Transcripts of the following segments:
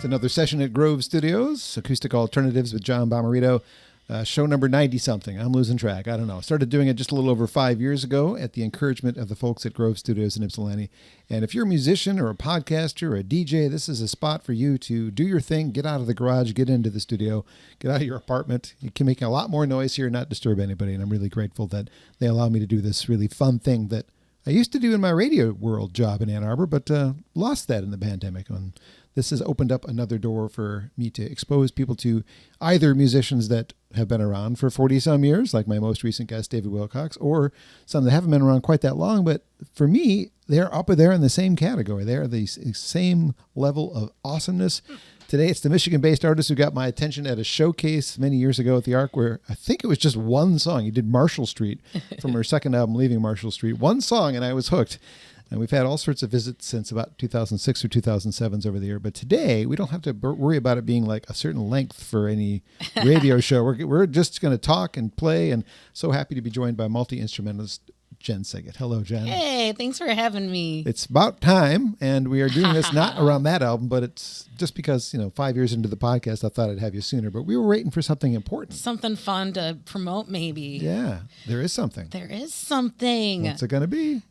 It's another session at Grove Studios, Acoustic Alternatives with John Bomarito. Show number 90-something. I'm losing track. I don't know. Started doing it just a little over 5 years ago at the encouragement of the folks at Grove Studios in Ypsilanti. And if you're a musician or a podcaster or a DJ, this is a spot for you to do your thing, get out of the garage, get into the studio, get out of your apartment. You can make a lot more noise here and not disturb anybody. And I'm really grateful that they allow me to do this really fun thing that I used to do in my radio world job in Ann Arbor, but lost that in the pandemic. And this has opened up another door for me to expose people to either musicians that have been around for 40-some years, like my most recent guest, David Wilcox, or some that haven't been around quite that long. But for me, they're up there in the same category. They're the same level of awesomeness. Today, it's the Michigan-based artist who got my attention at a showcase many years ago at the Arc, where I think it was just one song. He did Marshall Street from her second album, Leaving Marshall Street. One song, and I was hooked. And we've had all sorts of visits since about 2006 or 2007 over the year. But today, we don't have to worry about it being like a certain length for any radio show. We're just going to talk and play. And so happy to be joined by multi-instrumentalist Jen Sygit. Hello, Jen. Hey, thanks for having me. It's about time. And we are doing this not around that album, but it's just because, 5 years into the podcast, I thought I'd have you sooner. But we were waiting for something important. Something fun to promote, maybe. Yeah, there is something. There is something. What's it going to be?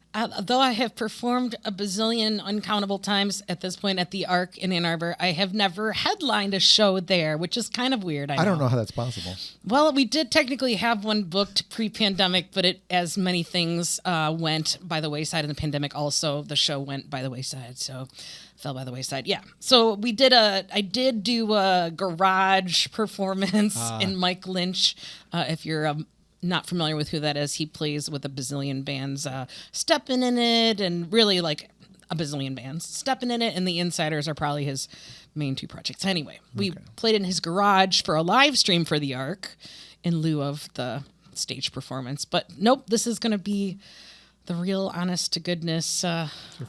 Though I have performed a bazillion uncountable times at this point at the Arc in Ann Arbor, I have never headlined a show there, which is kind of weird. I don't know how that's possible. Well, we did technically have one booked pre-pandemic, but as many things went by the wayside in the pandemic, also the show went by the wayside, so fell by the wayside. Yeah. So I did do a garage performance in Mike Lynch. If you're not familiar with who that is, he plays with a bazillion bands, Steppin' in it, and really like a bazillion bands. Steppin' in it and The Insiders are probably his main two projects. Anyway, we played in his garage for a live stream for the Arc in lieu of the stage performance. But nope, this is going to be the real honest to goodness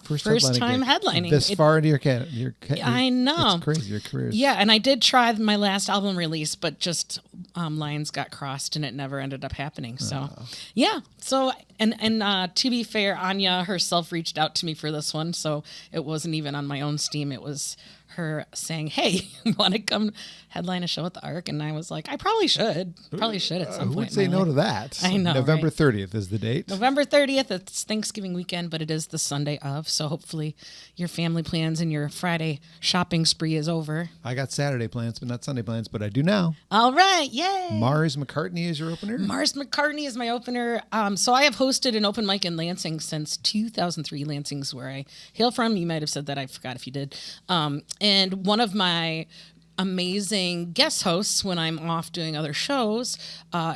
first time headlining. This far into your I know. It's crazy, your career. Yeah, and I did try my last album release, but just lines got crossed and it never ended up happening. So, yeah. So, and to be fair, Anya herself reached out to me for this one, so it wasn't even on my own steam. It was her saying, "Hey, want to come headline a show at the Arc?" And I was like, "I probably should. Probably should at some point." Who would say no to that? I know. November right? 30th is the date. November 30th. It's Thanksgiving weekend, but it is the Sunday of. So hopefully your family plans and your Friday shopping spree is over. I got Saturday plans, but not Sunday plans. But I do now. All right, yay! Mars McCartney is your opener. Mars McCartney is my opener. So I have hosted an open mic in Lansing since 2003. Lansing's where I hail from. You might have said that. I forgot if you did. And one of my amazing guest hosts when I'm off doing other shows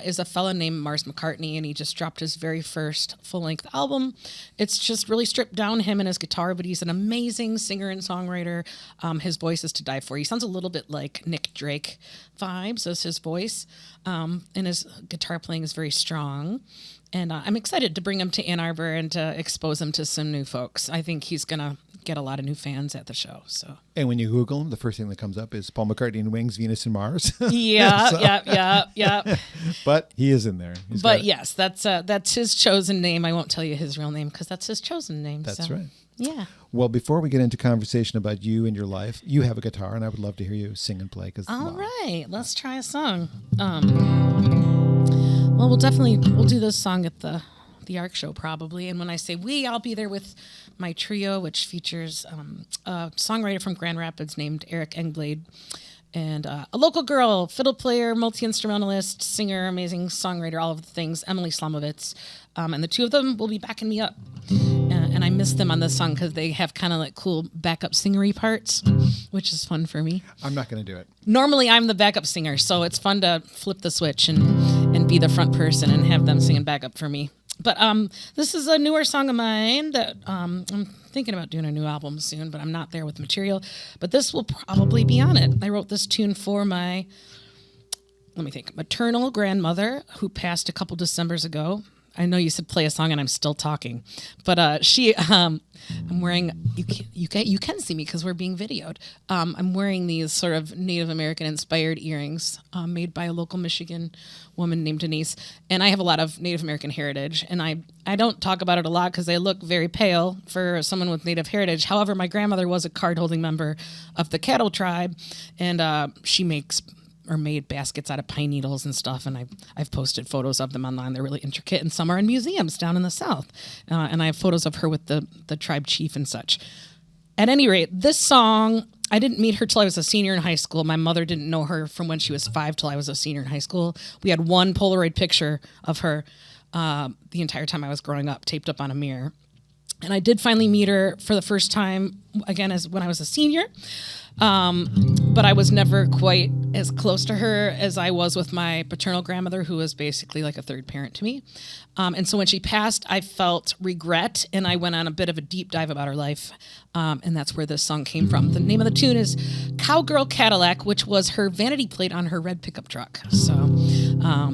is a fella named Mars McCartney, and he just dropped his very first full-length album. It's just really stripped down him and his guitar, but he's an amazing singer and songwriter. His voice is to die for. He sounds a little bit like Nick Drake vibes as his voice, and his guitar playing is very strong. And I'm excited to bring him to Ann Arbor and to expose him to some new folks. I think he's going to get a lot of new fans at the show. So. And when you Google him, the first thing that comes up is Paul McCartney and Wings, Venus and Mars. Yeah, yeah. But he is in there. Yes, that's his chosen name. I won't tell you his real name because that's his chosen name. That's right. Yeah. Well, before we get into conversation about you and your life, you have a guitar, and I would love to hear you sing and play. All right, let's try a song. Well, we'll do this song at the Arc show probably. And when I say we, I'll be there with my trio, which features a songwriter from Grand Rapids named Eric Engblade, and a local girl, fiddle player, multi-instrumentalist, singer, amazing songwriter, all of the things, Emily Slomovitz. And the two of them will be backing me up. And I miss them on this song because they have kind of like cool backup singery parts, which is fun for me. I'm not going to do it. Normally, I'm the backup singer, so it's fun to flip the switch and be the front person and have them singing backup for me. But this is a newer song of mine that I'm thinking about doing a new album soon, but I'm not there with material. But this will probably be on it. I wrote this tune for my, maternal grandmother who passed a couple Decembers ago. I know you said play a song and I'm still talking, but I'm wearing, you can see me because we're being videoed. I'm wearing these sort of Native American inspired earrings made by a local Michigan woman named Denise. And I have a lot of Native American heritage, and I don't talk about it a lot because I look very pale for someone with Native heritage. However, my grandmother was a card-holding member of the Cattle tribe, and she made baskets out of pine needles and stuff, and I've posted photos of them online. They're really intricate, and some are in museums down in the South. And I have photos of her with the tribe chief and such. At any rate, this song, I didn't meet her till I was a senior in high school. My mother didn't know her from when she was 5 till I was a senior in high school. We had one Polaroid picture of her the entire time I was growing up, taped up on a mirror. And I did finally meet her for the first time, again, as when I was a senior. But I was never quite as close to her as I was with my paternal grandmother, who was basically like a third parent to me. And so when she passed, I felt regret, and I went on a bit of a deep dive about her life. And that's where this song came from. The name of the tune is Cowgirl, Cadillac, which was her vanity plate on her red pickup truck. So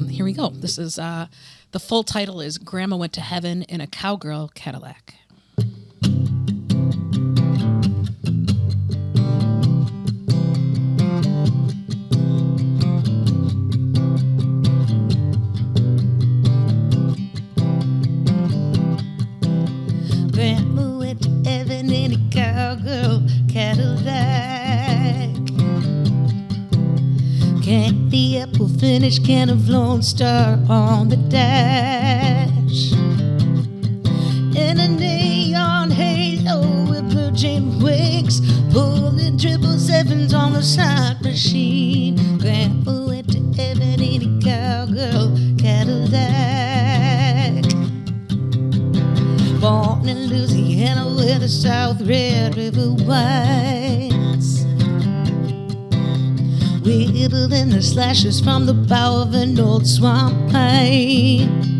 here we go. This is the full title is Grandma Went to Heaven in a Cowgirl, Cadillac. Grandma went to heaven in a cowgirl Cadillac. Candy apple finish, can of Lone Star on the dash. In a neon halo with blue chain wings, pulling 777s on the side machine. Grandpa went to heaven in a cowgirl Cadillac. Born in Louisiana where the South Red River winds, whittled in the slashes from the bough of an old swamp pine.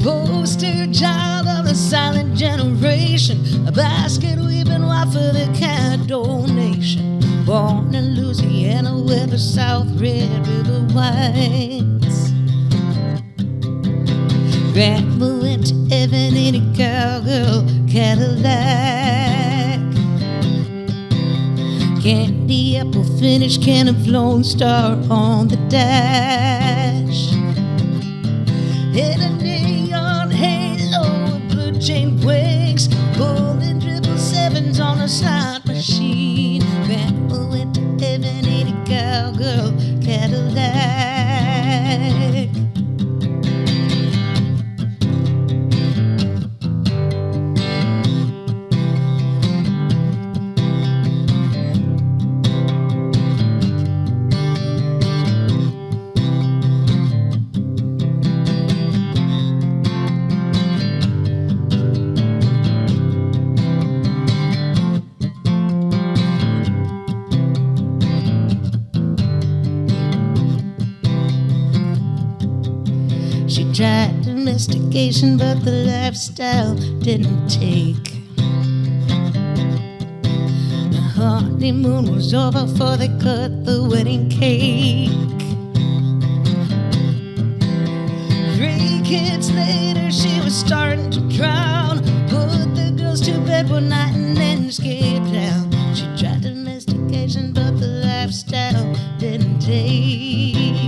Poster child of the silent generation, a basket weaving wife for the kind donation. Born in Louisiana where the South Red River winds. Grandma went to heaven in a cowgirl Cadillac. Candy apple finish, can of Lone Star on the dash. In a neon halo with blue chain wings, pulling 777s on a slot machine. Grandma went to heaven in a cowgirl Cadillac. She tried domestication, but the lifestyle didn't take. The honeymoon was over before they cut the wedding cake. 3 kids later, she was starting to drown. Put the girls to bed one night and then escaped town. She tried domestication, but the lifestyle didn't take.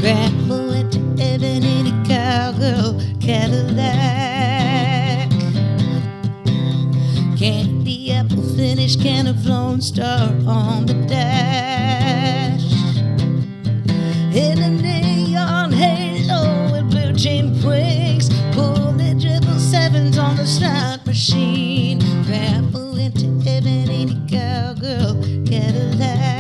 Grandma went to heaven in a cowgirl Cadillac. Candy apple finish, can of Lone Star on the dash. In a neon halo with blue chain wings, pulling 777s on the slot machine. Grandma went to heaven in a cowgirl Cadillac.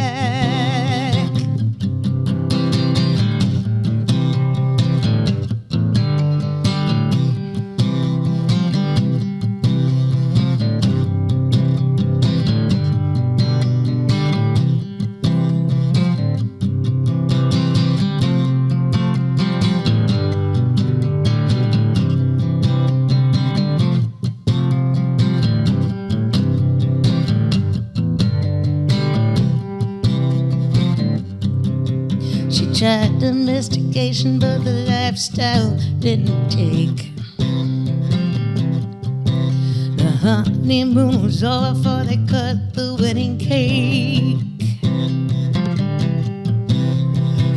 tried domestication, but the lifestyle didn't take. The honeymoon was over before they cut the wedding cake.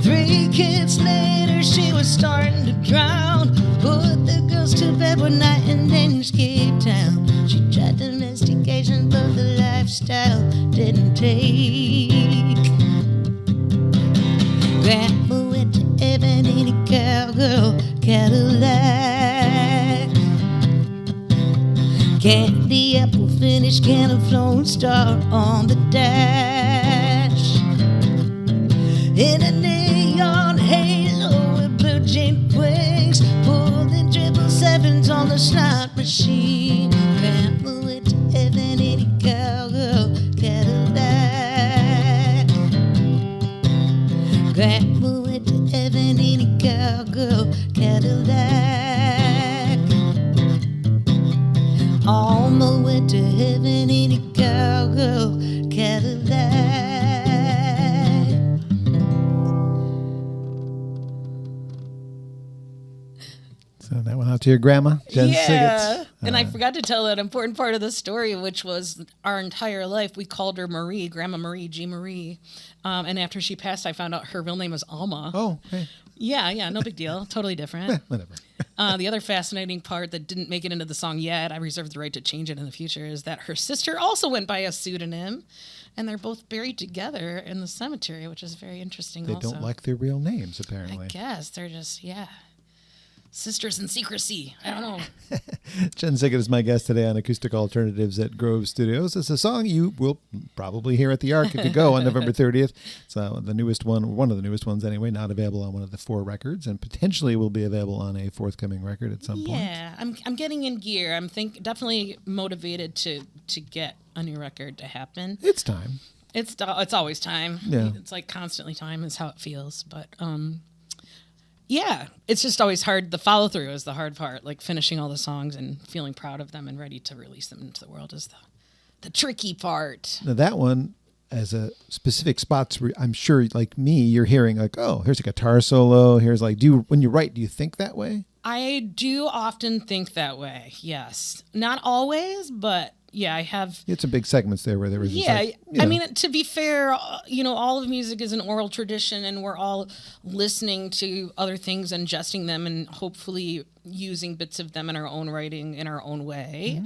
3 kids later, she was starting to drown. Put the girls to bed one night and then escaped town. She tried domestication, but the lifestyle didn't take. Grandma went to heaven in a cowgirl Cadillac. Candy apple finish, can of Lone Star on the dash. In a neon halo with blue jean wings, pulling 777s on the slot machine. Grandma went to heaven in a cowgirl Cadillac. Grandma went to heaven in a cowgirl Cadillac. Alma went to heaven in a cowgirl Cadillac. So that went out to your grandma, Jen Sygit. And I forgot to tell that important part of the story, which was our entire life we called her Marie, Grandma Marie, G. Marie. And after she passed, I found out her real name was Alma. Oh, hey. Yeah, no big deal. Totally different. Whatever. The other fascinating part that didn't make it into the song yet, I reserve the right to change it in the future, is that her sister also went by a pseudonym, and they're both buried together in the cemetery, which is very interesting. They don't like their real names, apparently. I guess they're just, sisters in secrecy. I don't know. Jen Sygit is my guest today on Acoustic Alternatives at Grove Studios. It's a song you will probably hear at the Ark at Go on November 30th. It's the newest one of the newest ones anyway, not available on one of the 4 records, and potentially will be available on a forthcoming record at some point. Yeah, I'm getting in gear. I'm definitely motivated to get a new record to happen. It's time. It's always time. Yeah. It's like constantly time is how it feels. But yeah, it's just always hard. The follow through is the hard part. Like finishing all the songs and feeling proud of them and ready to release them into the world is the tricky part. Now that one, as a specific spots, I'm sure like me, you're hearing like, oh, here's a guitar solo. Here's like, when you write, do you think that way? I do often think that way. Yes, not always, but yeah, I have. You had some big segments there where there was. Yeah, just like, I mean, to be fair, all of music is an oral tradition, and we're all listening to other things, ingesting them, and hopefully using bits of them in our own writing in our own way.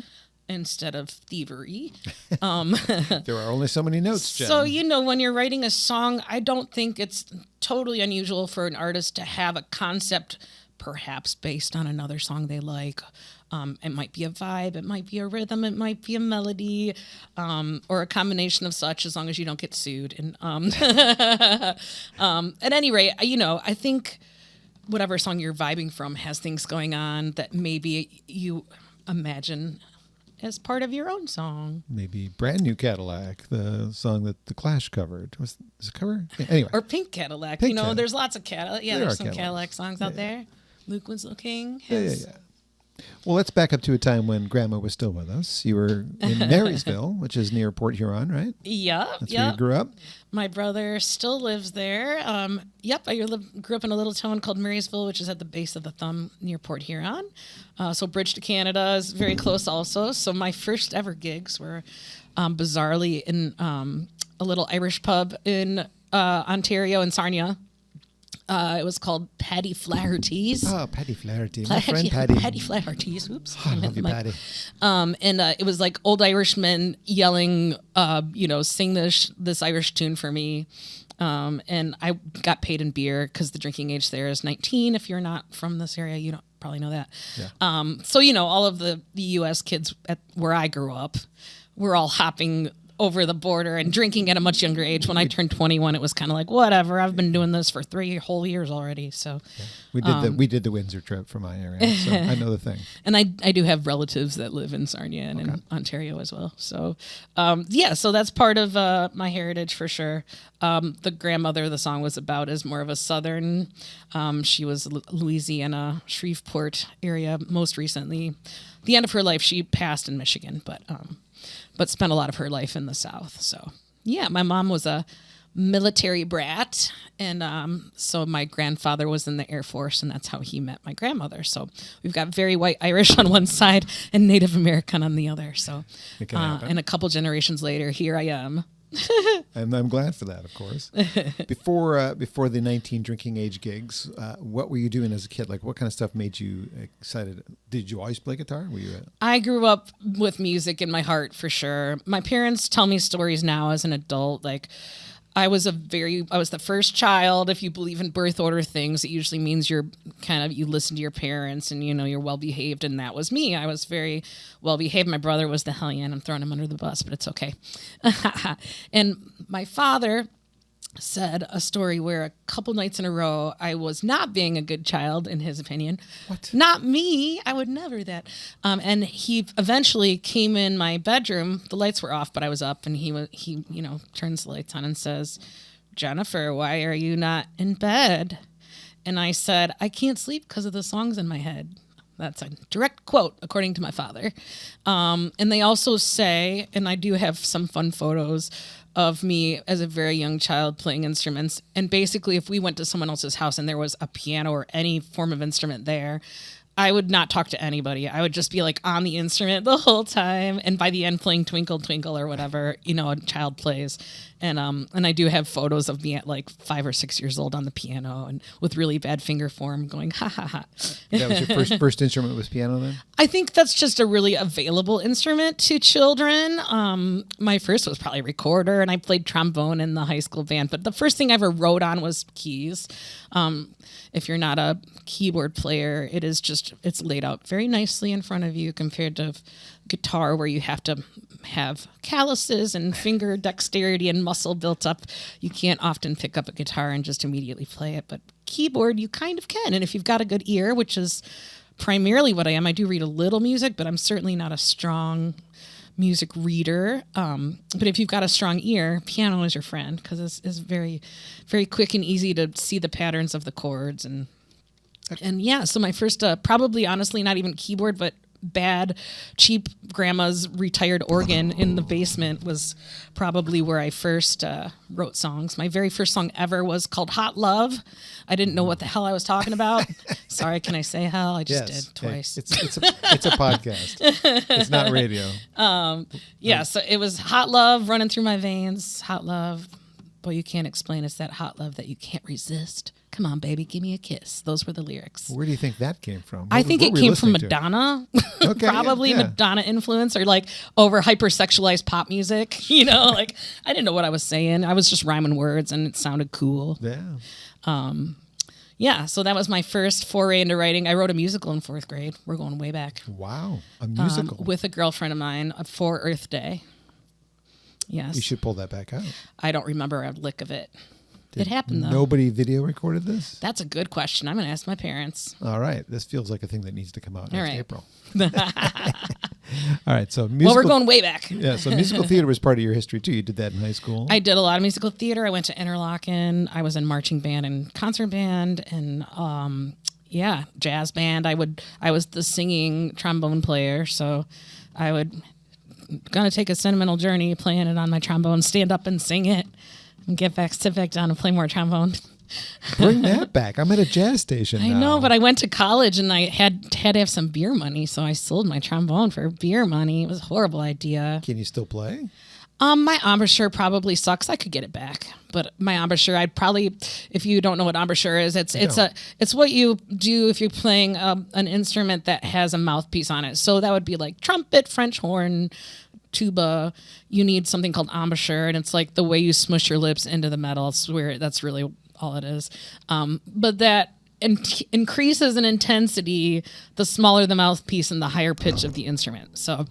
Instead of thievery. There are only so many notes, Jen. So, when you're writing a song, I don't think it's totally unusual for an artist to have a concept perhaps based on another song they like. It might be a vibe, it might be a rhythm, it might be a melody, or a combination of such, as long as you don't get sued. And at any rate, I think whatever song you're vibing from has things going on that maybe you imagine as part of your own song. Maybe Brand New Cadillac, the song that The Clash covered. Was it a cover? Yeah, anyway. Or Pink Cadillac. Cadillac. There's lots of Cadillac. Yeah, there's some Cadillacs. Cadillac songs out there. Luke Winslow King Yeah. Well, let's back up to a time when Grandma was still with us. You were in Marysville, which is near Port Huron, right? Yep. That's where you grew up? My brother still lives there. I grew up in a little town called Marysville, which is at the base of the thumb near Port Huron. So Bridge to Canada is very close also. So my first ever gigs were bizarrely in a little Irish pub in Ontario in Sarnia. It was called Paddy Flaherty's. Oh, Paddy Flaherty. My friend Paddy. Paddy Flaherty's. Oops. Oh, I love you, Paddy. And it was like old Irishmen yelling, sing this Irish tune for me. And I got paid in beer because the drinking age there is 19. If you're not from this area, you don't probably know that. Yeah. So, all of the U.S. kids where I grew up were all hopping over the border and drinking at a much younger age. When I turned 21, it was kind of like, whatever, I've been doing this for 3 whole years already. So we did the Windsor trip from my area, so I know the thing. And I do have relatives that live in Sarnia and in Ontario as well. So, so that's part of my heritage for sure. The grandmother the song was about is more of a Southern. She was Louisiana, Shreveport area most recently. The end of her life, she passed in Michigan, but spent a lot of her life in the South. So, yeah, my mom was a military brat. And so my grandfather was in the Air Force, and that's how he met my grandmother. So we've got very white Irish on one side and Native American on the other. So, and a couple generations later, here I am. And I'm glad for that, of course. Before the 19 drinking age gigs, what were you doing as a kid? Like, what kind of stuff made you excited? Did you always play guitar? Were you? I grew up with music in my heart, for sure. My parents tell me stories now as an adult. Like, I was the first child. If you believe in birth order things, it usually means you listen to your parents and, you're well behaved. And that was me. I was very well behaved. My brother was the hellion. I'm throwing him under the bus, but it's okay. And my father said a story where a couple nights in a row I was not being a good child, in his opinion. What? Not me. I would never that. And he eventually came in my bedroom. The lights were off, but I was up, and he turns the lights on and says, "Jennifer, why are you not in bed?" And I said, "I can't sleep because of the songs in my head." That's a direct quote, according to my father. And they also say, and I do have some fun photos of me as a very young child playing instruments. And basically, if we went to someone else's house and there was a piano or any form of instrument there, I would not talk to anybody. I would just be like on the instrument the whole time. And by the end, playing Twinkle, Twinkle or whatever, a child plays. And I do have photos of me at like 5 or 6 years old on the piano and with really bad finger form going, ha, ha, ha. That was your first instrument was piano then? I think that's just a really available instrument to children. My first was probably recorder, and I played trombone in the high school band. But the first thing I ever wrote on was keys. If you're not a keyboard player, it's laid out very nicely in front of you compared to guitar, where you have to have calluses and finger dexterity and muscle built up. You can't often pick up a guitar and just immediately play it, but keyboard you kind of can. And if you've got a good ear, which is primarily what I am, I do read a little music, but I'm certainly not a strong music reader. But if you've got a strong ear, piano is your friend, because it's very, very quick and easy to see the patterns of the chords. And yeah, so my first, probably honestly not even keyboard, but bad, cheap grandma's retired organ in the basement was probably where I first wrote songs. My very first song ever was called Hot Love. I didn't know what the hell I was talking about. Sorry, can I say hell? I just did twice. It's a podcast. It's not radio. Yeah, so it was hot love running through my veins. Hot love. Boy, you can't explain. It's that hot love that you can't resist. Come on, baby, give me a kiss. Those were the lyrics. Where do you think that came from? I think it came from Madonna. Okay, Probably Madonna influence, or like over hypersexualized pop music. Like I didn't know what I was saying. I was just rhyming words and it sounded cool. Yeah. Yeah, so that was my first foray into writing. I wrote a musical in 4th grade. We're going way back. Wow, a musical. With a girlfriend of mine for Earth Day. Yes. You should pull that back out. I don't remember a lick of it. It happened, though. Nobody video recorded this? That's a good question. I'm going to ask my parents. All right. This feels like a thing that needs to come out next April. All right. So well, we're going way back. Yeah. So musical theater was part of your history, too. You did that in high school. I did a lot of musical theater. I went to Interlochen. I was in marching band and concert band and, jazz band. I was the singing trombone player. So I would gonna take a sentimental journey playing it on my trombone, stand up and sing it, and sit back down and play more trombone. Bring that back. I'm at a jazz station now. I know, but I went to college and I had to have some beer money, so I sold my trombone for beer money. It was a horrible idea. Can you still play? My embouchure probably sucks. I could get it back, but my embouchure, I'd probably, if you don't know what embouchure is, it's what you do if you're playing an instrument that has a mouthpiece on it. So that would be like trumpet, French horn, tuba. You need something called embouchure, and it's like the way you smush your lips into the metal. I swear that's really all it is. But that increases in intensity the smaller the mouthpiece and the higher pitch of the instrument. So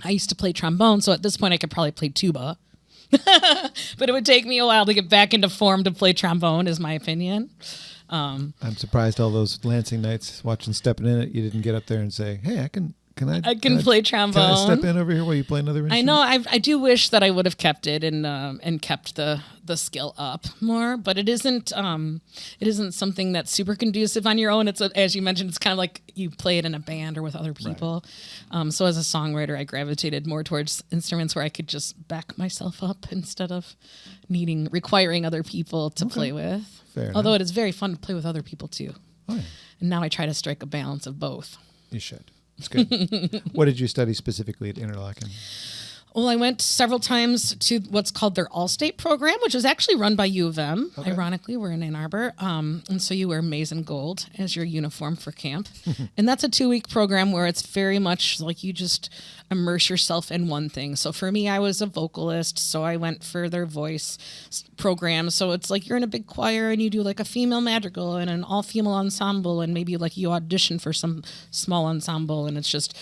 I used to play trombone, so at this point I could probably play tuba. But it would take me a while to get back into form to play trombone, is my opinion. I'm surprised all those Lansing nights watching Stepping In It, you didn't get up there and say, hey, I can I can play trombone. Can I step in over here while you play another instrument? I know. I do wish that I would have kept it and kept the skill up more, but it isn't something that's super conducive on your own. It's as you mentioned, it's kind of like you play it in a band or with other people. Right. So as a songwriter, I gravitated more towards instruments where I could just back myself up instead of requiring other people to play with. Fair Although enough. it is very fun to play with other people too. Oh, yeah. And now I try to strike a balance of both. You should. It's good. What did you study specifically at Interlochen? Well, I went several times to what's called their All-State program, which is actually run by U of M. Okay. Ironically, we're in Ann Arbor. And so you wear maize and gold as your uniform for camp. And that's a 2-week program where it's very much like you just immerse yourself in one thing. So for me, I was a vocalist, so I went for their voice program. So it's like you're in a big choir and you do like a female madrigal and an all-female ensemble, and maybe like you audition for some small ensemble, and it's just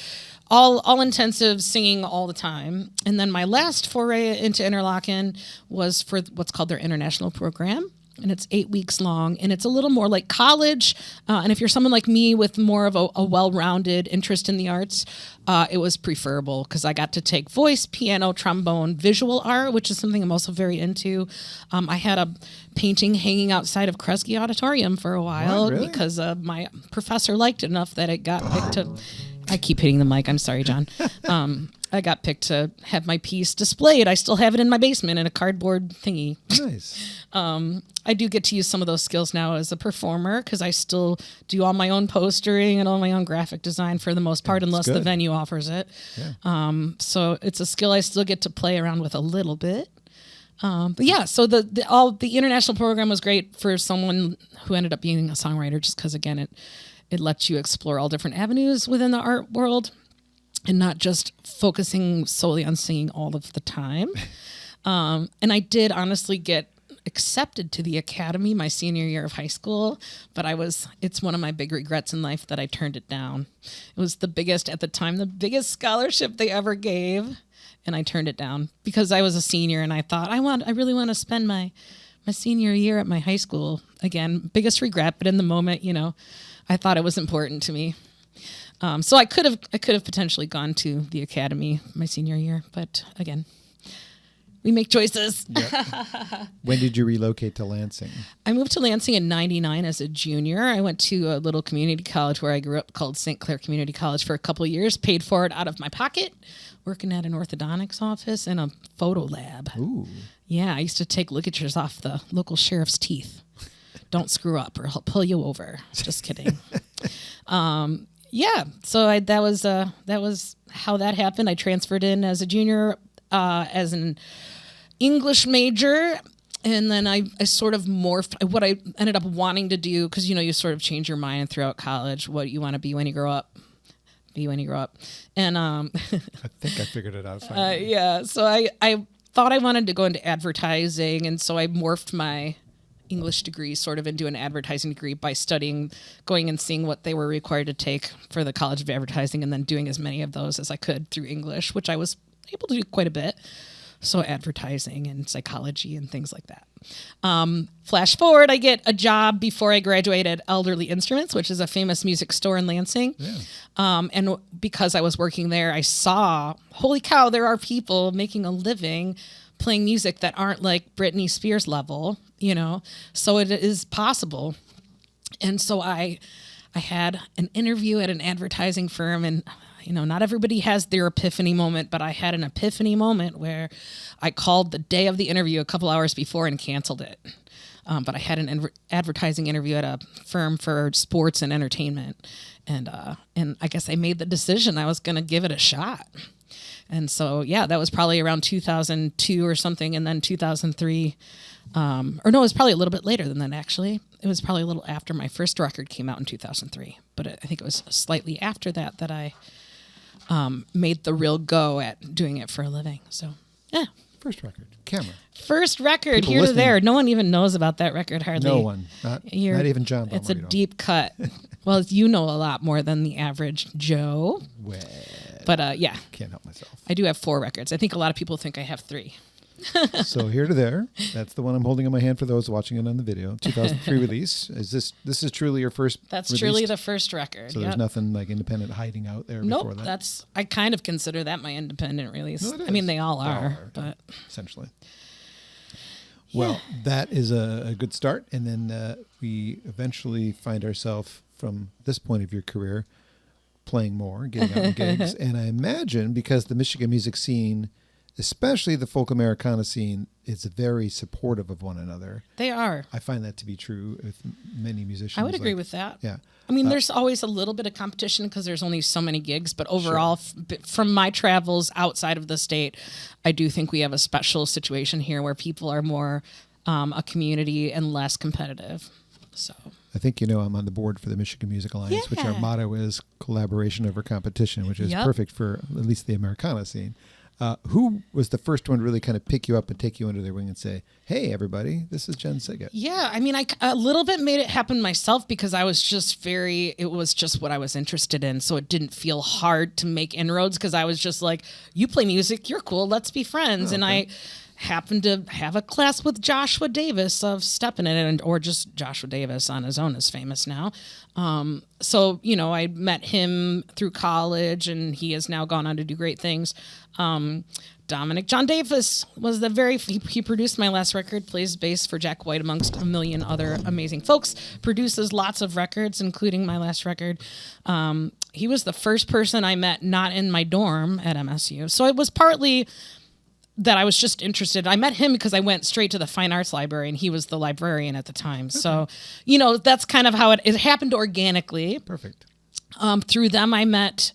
all intensive singing all the time. And then my last foray into Interlochen was for what's called their international program. And it's 8 weeks long, and it's a little more like college. And if you're someone like me with more of a well-rounded interest in the arts, it was preferable because I got to take voice, piano, trombone, visual art, which is something I'm also very into. I had a painting hanging outside of Kresge Auditorium for a while because my professor liked it enough that it got picked to... I keep hitting the mic. I'm sorry, John. I got picked to have my piece displayed. I still have it in my basement in a cardboard thingy. Nice. I do get to use some of those skills now as a performer because I still do all my own postering and all my own graphic design for the most part, unless the venue offers it. Yeah. So it's a skill I still get to play around with a little bit. But yeah, so the international program was great for someone who ended up being a songwriter, just because again it lets you explore all different avenues within the art world and not just focusing solely on singing all of the time. And I did honestly get accepted to the academy my senior year of high school, but it's one of my big regrets in life that I turned it down. It was the biggest scholarship they ever gave, and I turned it down because I was a senior and I thought I really want to spend my senior year at my high school. Again, biggest regret, but in the moment, I thought it was important to me. So I could have potentially gone to the academy my senior year, but again, we make choices. Yep. When did you relocate to Lansing? I moved to Lansing in '99 as a junior. I went to a little community college where I grew up called St. Clair Community College for a couple of years, paid for it out of my pocket, working at an orthodontics office and a photo lab. Ooh. Yeah, I used to take ligatures off the local sheriff's teeth. Don't screw up or he'll pull you over. Just kidding. Yeah, so that was how that happened. I transferred in as a junior as an English major, and then I sort of morphed what I ended up wanting to do, because you sort of change your mind throughout college what you want to be when you grow up. And I think I figured it out finally. yeah, so I thought I wanted to go into advertising, and so I morphed my English degree sort of into an advertising degree by going and seeing what they were required to take for the College of Advertising, and then doing as many of those as I could through English, which I was able to do quite a bit. So advertising and psychology and things like that. Flash forward, I get a job before I graduate at Elderly Instruments, which is a famous music store in Lansing. Yeah. And because I was working there, I saw, holy cow, there are people making a living playing music that aren't like Britney Spears level, so it is possible. And so I had an interview at an advertising firm, and not everybody has their epiphany moment, but I had an epiphany moment where I called the day of the interview a couple hours before and canceled it. But I had an advertising interview at a firm for sports and entertainment. And I guess I made the decision I was going to give it a shot. And so, yeah, that was probably around 2002 or something. And then 2003, or no, it was probably a little bit later than that, actually. It was probably a little after my first record came out in 2003. But I think it was slightly after that I made the real go at doing it for a living. So, yeah. First record, Camera. First record, people here listening. To there. No one even knows about that record, hardly. No one. Not even John. It's a deep cut. Well, you know a lot more than the average Joe. Well, but yeah. Can't help myself. I do have 4 records. I think a lot of people think I have 3. So Here to There, that's the one I'm holding in my hand for those watching it on the video. 2003 release. This is truly your first That's released? truly the first record. So there's nothing like independent hiding out there before Nope, that? I kind of consider that my independent release. No, it I mean, is. they all are, but essentially. Well, that is a good start. And then we eventually find ourselves, from this point of your career, playing more, getting out on gigs. And I imagine because the Michigan music scene, especially the folk Americana scene, is very supportive of one another. they are. I find that to be true with many musicians. I would agree with that. Yeah. I mean, there's always a little bit of competition because there's only so many gigs, but overall, from my travels outside of the state, I do think we have a special situation here where people are more a community and less competitive. So I think I'm on the board for the Michigan Music Alliance, which our Yeah. motto is collaboration over competition, which is Yep. perfect for at least the Americana scene. Who was the first one to really kind of pick you up and take you under their wing and say, "Hey, everybody, this is Jen Sygit"? yeah, I mean, I a little bit made it happen myself because I was just it was just what I was interested in. So it didn't feel hard to make inroads because I was just like, you play music, you're cool, let's be friends. And I happened to have a class with Joshua Davis of Steppin' It, or just Joshua Davis on his own is famous now. So, I met him through college and he has now gone on to do great things. Dominic John Davis was he produced my last record, plays bass for Jack White amongst a million other amazing folks, produces lots of records, including my last record. He was the first person I met not in my dorm at MSU. So it was partly that I was just interested. I met him because I went straight to the Fine Arts Library and he was the librarian at the time. Okay. So, that's kind of how it happened organically. Perfect. Through them, I met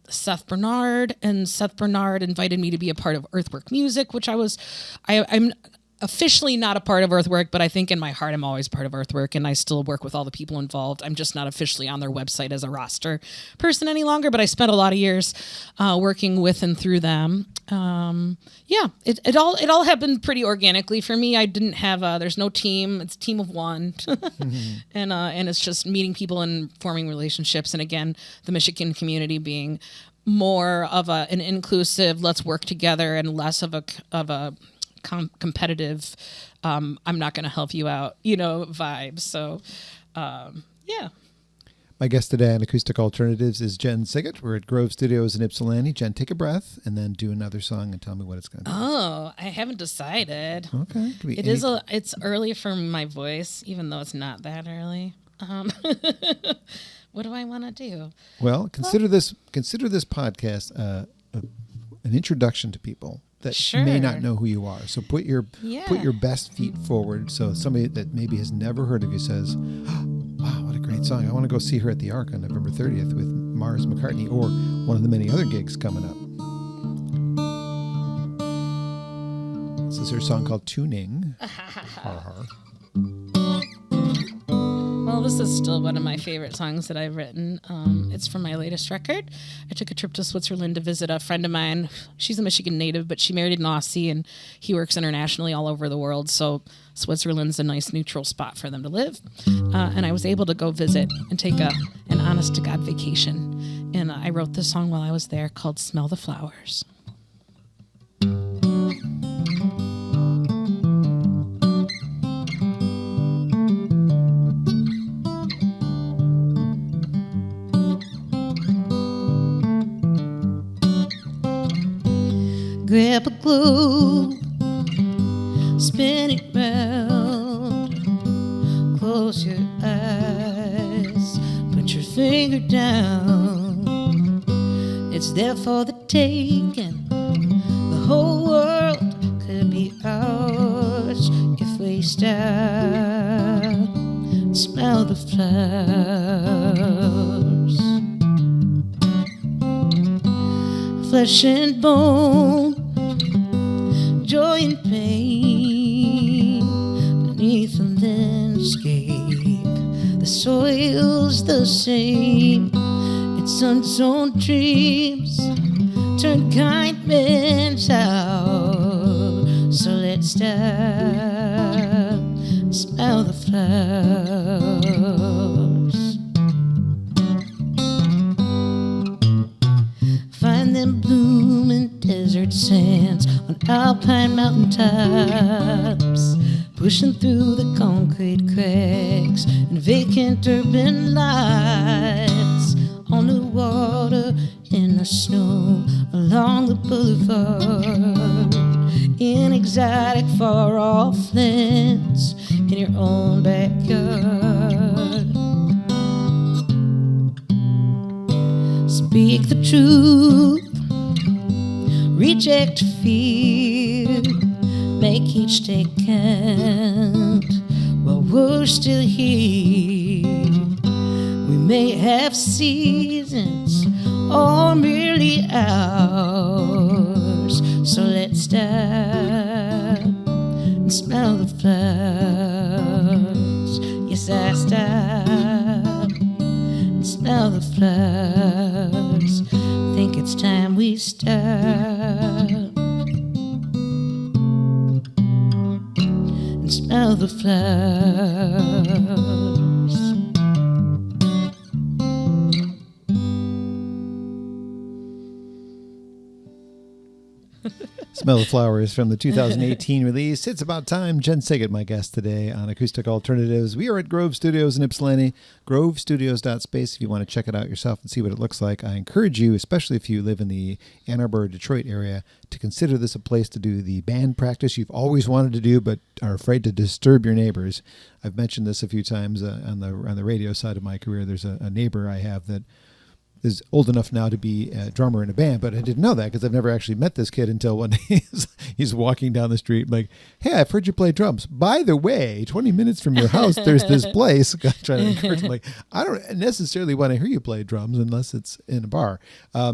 Seth Bernard, and Seth Bernard invited me to be a part of Earthwork Music, which I'm officially not a part of Earthwork, but I think in my heart I'm always part of Earthwork, and I still work with all the people involved. I'm just not officially on their website as a roster person any longer, but I spent a lot of years working with and through them. It all happened pretty organically for me. I didn't have there's no team. It's a team of one. And it's just meeting people and forming relationships. And again, the Michigan community being more of an inclusive, let's work together, and less of a competitive, I'm not going to help you out, vibe. So, yeah. My guest today on Acoustic Alternatives is Jen Sygit. We're at Grove Studios in Ypsilanti. Jen, take a breath and then do another song and tell me what it's going to be. Oh, I haven't decided. Okay. It's early for my voice, even though it's not that early. What do I want to do? Well, consider this podcast an introduction to people that may not know who you are. So put your best feet forward. So somebody that maybe has never heard of you says, "Wow, what a great song! I want to go see her at the Ark on November 30th with Mars McCartney, or one of the many other gigs coming up." This is her song called "Tuning." Well, this is still one of my favorite songs that I've written. It's from my latest record. I took a trip to Switzerland to visit a friend of mine. She's a Michigan native, but she married an Aussie, and he works internationally all over the world. So Switzerland's a nice neutral spot for them to live. And I was able to go visit and take an honest-to-God vacation. And I wrote this song while I was there called "Smell the Flowers." Grab a globe, spin it round, close your eyes, put your finger down. It's there for the taking, the whole world could be ours if we start and smell the flowers. Flesh and bone, joy and pain, beneath the landscape, the soil's the same. It's unsown dreams, turn kind men out. So let's stop and smell the flowers. Find them blooming desert desert sands on alpine mountaintops, pushing through the concrete cracks and vacant urban lights, on the water, in the snow, along the boulevard, in exotic far-off lands, in your own backyard. Speak the truth, reject fear, make each day count while we're still here. We may have seasons or merely hours, so let's stop and smell the flowers. Yes, I stop and smell the flowers. Think it's time we stop and smell the flowers. Smell the Flowers from the 2018 release. It's about time. Jen Sygit, my guest today on Acoustic Alternatives. We are at Grove Studios in Ypsilanti, grovestudios.space. If you want to check it out yourself and see what it looks like, I encourage you, especially if you live in the Ann Arbor, Detroit area, to consider this a place to do the band practice you've always wanted to do but are afraid to disturb your neighbors. I've mentioned this a few times on the radio side of my career. There's a neighbor I have that is old enough now to be a drummer in a band, but I didn't know that because I've never actually met this kid until one day he's walking down the street like, hey, I've heard you play drums. By the way, 20 minutes from your house, there's this place. I'm trying to encourage him, like, I don't necessarily want to hear you play drums unless it's in a bar.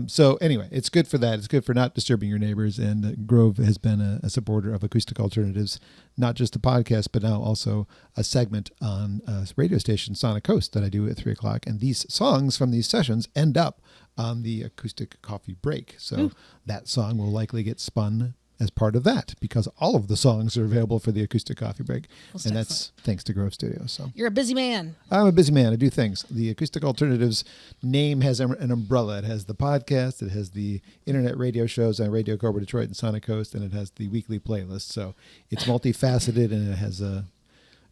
So anyway, it's good for that. It's good for not disturbing your neighbors. And Grove has been a supporter of Acoustic Alternatives, not just a podcast, but now also a segment on a radio station, Sonic Coast, that I do at 3 o'clock. And these songs from these sessions end up on the Acoustic Coffee Break. So that song will likely get spun as part of that because all of the songs are available for the Acoustic Coffee Break. And that's thanks to Grove Studios. So You're a busy man. I'm a busy man. I do things. The Acoustic Alternatives name has an umbrella. It has the podcast, it has the internet radio shows on Radio Cobra Detroit and Sonic Coast, and it has the weekly playlist. So it's multifaceted, and it has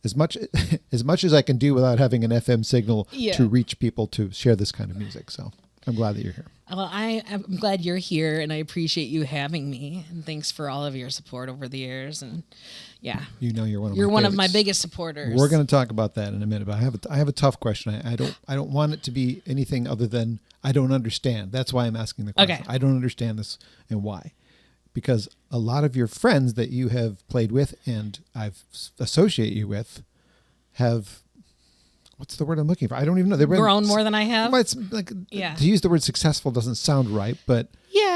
as much as I can do without having an FM signal to reach people to share this kind of music. So I'm glad that you're here. Well, I'm glad you're here, and I appreciate you having me. And thanks for all of your support over the years. And yeah, you're one of my biggest supporters. We're going to talk about that in a minute. But I have a tough question. I don't want it to be anything other than I don't understand. That's why I'm asking the question. Okay. I don't understand this and why. Because a lot of your friends that you have played with and I've associate you with have. What's the word I'm looking for? I don't even know. They've grown more than I have. Well, it's like to use the word successful doesn't sound right, but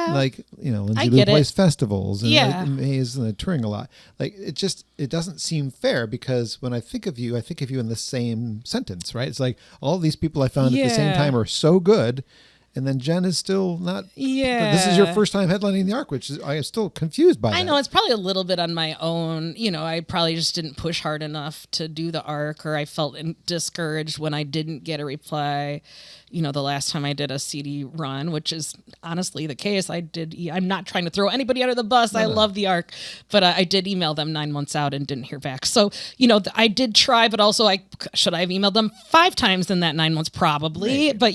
like Lindsay Lou plays festivals and Maze and touring a lot. Like it doesn't seem fair because when I think of you in the same sentence, right? It's like all these people I found at the same time are so good. And then Jen is still not. Yeah. This is your first time headlining the Arc, which I am still confused by. I know it's probably a little bit on my own. I probably just didn't push hard enough to do the Arc, or I felt discouraged when I didn't get a reply. The last time I did a CD run, which is honestly the case. I'm not trying to throw anybody under the bus. I love the Arc, but I did email them 9 months out and didn't hear back. So, I did try, but also should I have emailed them 5 times in that 9 months? Probably. Maybe. But,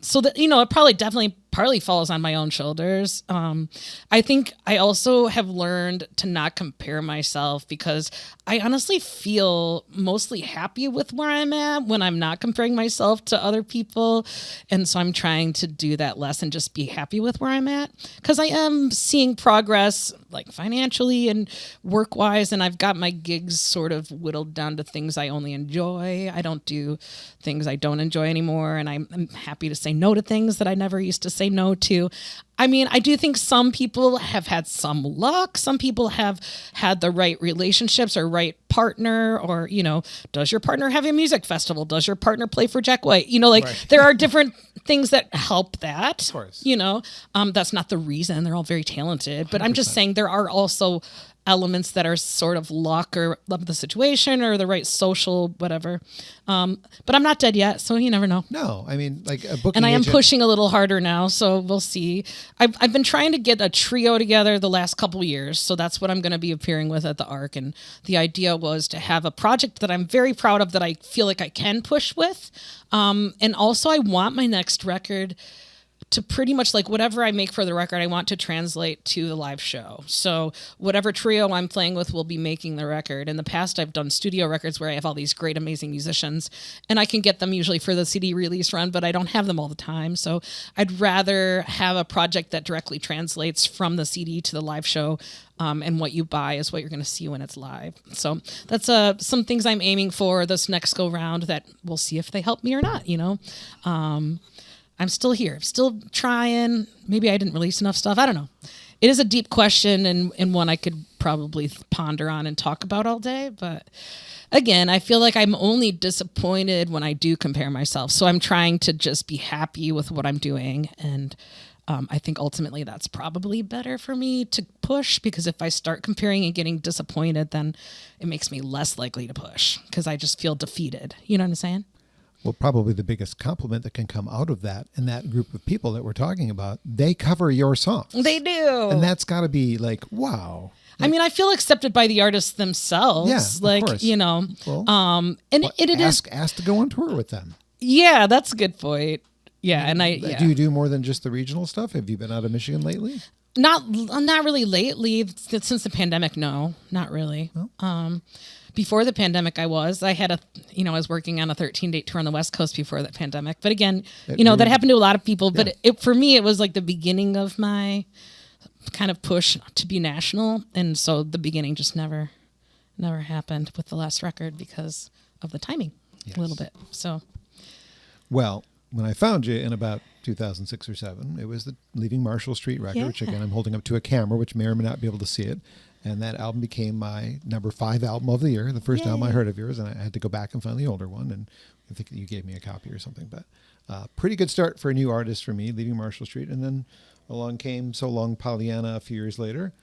so that, it probably definitely partly falls on my own shoulders. I think I also have learned to not compare myself because I honestly feel mostly happy with where I'm at when I'm not comparing myself to other people. And so I'm trying to do that less and just be happy with where I'm at because I am seeing progress like financially and work-wise, and I've got my gigs sort of whittled down to things I only enjoy. I don't do things I don't enjoy anymore, and I'm happy to say no to things that I never used to say no to. I mean, I do think some people have had some luck. Some people have had the right relationships or right partner, or, does your partner have a music festival? Does your partner play for Jack White? There are different things that help that, of course. That's not the reason. They're all very talented, but 100%. I'm just saying there are also elements that are sort of luck or love the situation or the right social whatever. But I'm not dead yet, so you never know. No, I mean, like a booking And I am agent- pushing a little harder now, so we'll see. I've been trying to get a trio together the last couple years, so that's what I'm going to be appearing with at the Arc. And the idea was to have a project that I'm very proud of, that I feel like I can push with. And also, I want my next record to pretty much, like, whatever I make for the record, I want to translate to the live show. So whatever trio I'm playing with will be making the record. In the past, I've done studio records where I have all these great, amazing musicians, and I can get them usually for the CD release run, but I don't have them all the time. So I'd rather have a project that directly translates from the CD to the live show. And what you buy is what you're going to see when it's live. So that's some things I'm aiming for this next go round that we'll see if they help me or not, you know. I'm still here, still trying. Maybe I didn't release enough stuff. I don't know. It is a deep question and one I could probably ponder on and talk about all day. But again, I feel like I'm only disappointed when I do compare myself. So I'm trying to just be happy with what I'm doing. And I think ultimately that's probably better for me to push, because if I start comparing and getting disappointed, then it makes me less likely to push because I just feel defeated. You know what I'm saying? Well, probably the biggest compliment that can come out of that, and that group of people that we're talking about, they cover your songs. They do. And that's got to be like, wow. I mean, I feel accepted by the artists themselves. Yeah, of like, course. you know, Well, and it is. Ask to go on tour with them. Yeah, that's a good point. Yeah, and Do you do more than just the regional stuff? Have you been out of Michigan lately? Not really lately. Since the pandemic, no, not really. Oh. Before the pandemic, I was working on a 13-date tour on the West Coast before the pandemic. But again, that happened to a lot of people. Yeah. But for me, it was like the beginning of my kind of push to be national. And so the beginning just never happened with the last record because of the timing a little bit. So, well, when I found you in about 2006 or 7, it was the Leaving Marshall Street record, which again, I'm holding up to a camera, which may or may not be able to see it. And that album became my number 5 album of the year, the first album I heard of yours. And I had to go back and find the older one. And I think you gave me a copy or something. But pretty good start for a new artist for me, Leaving Marshall Street. And then along came So Long Pollyanna a few years later,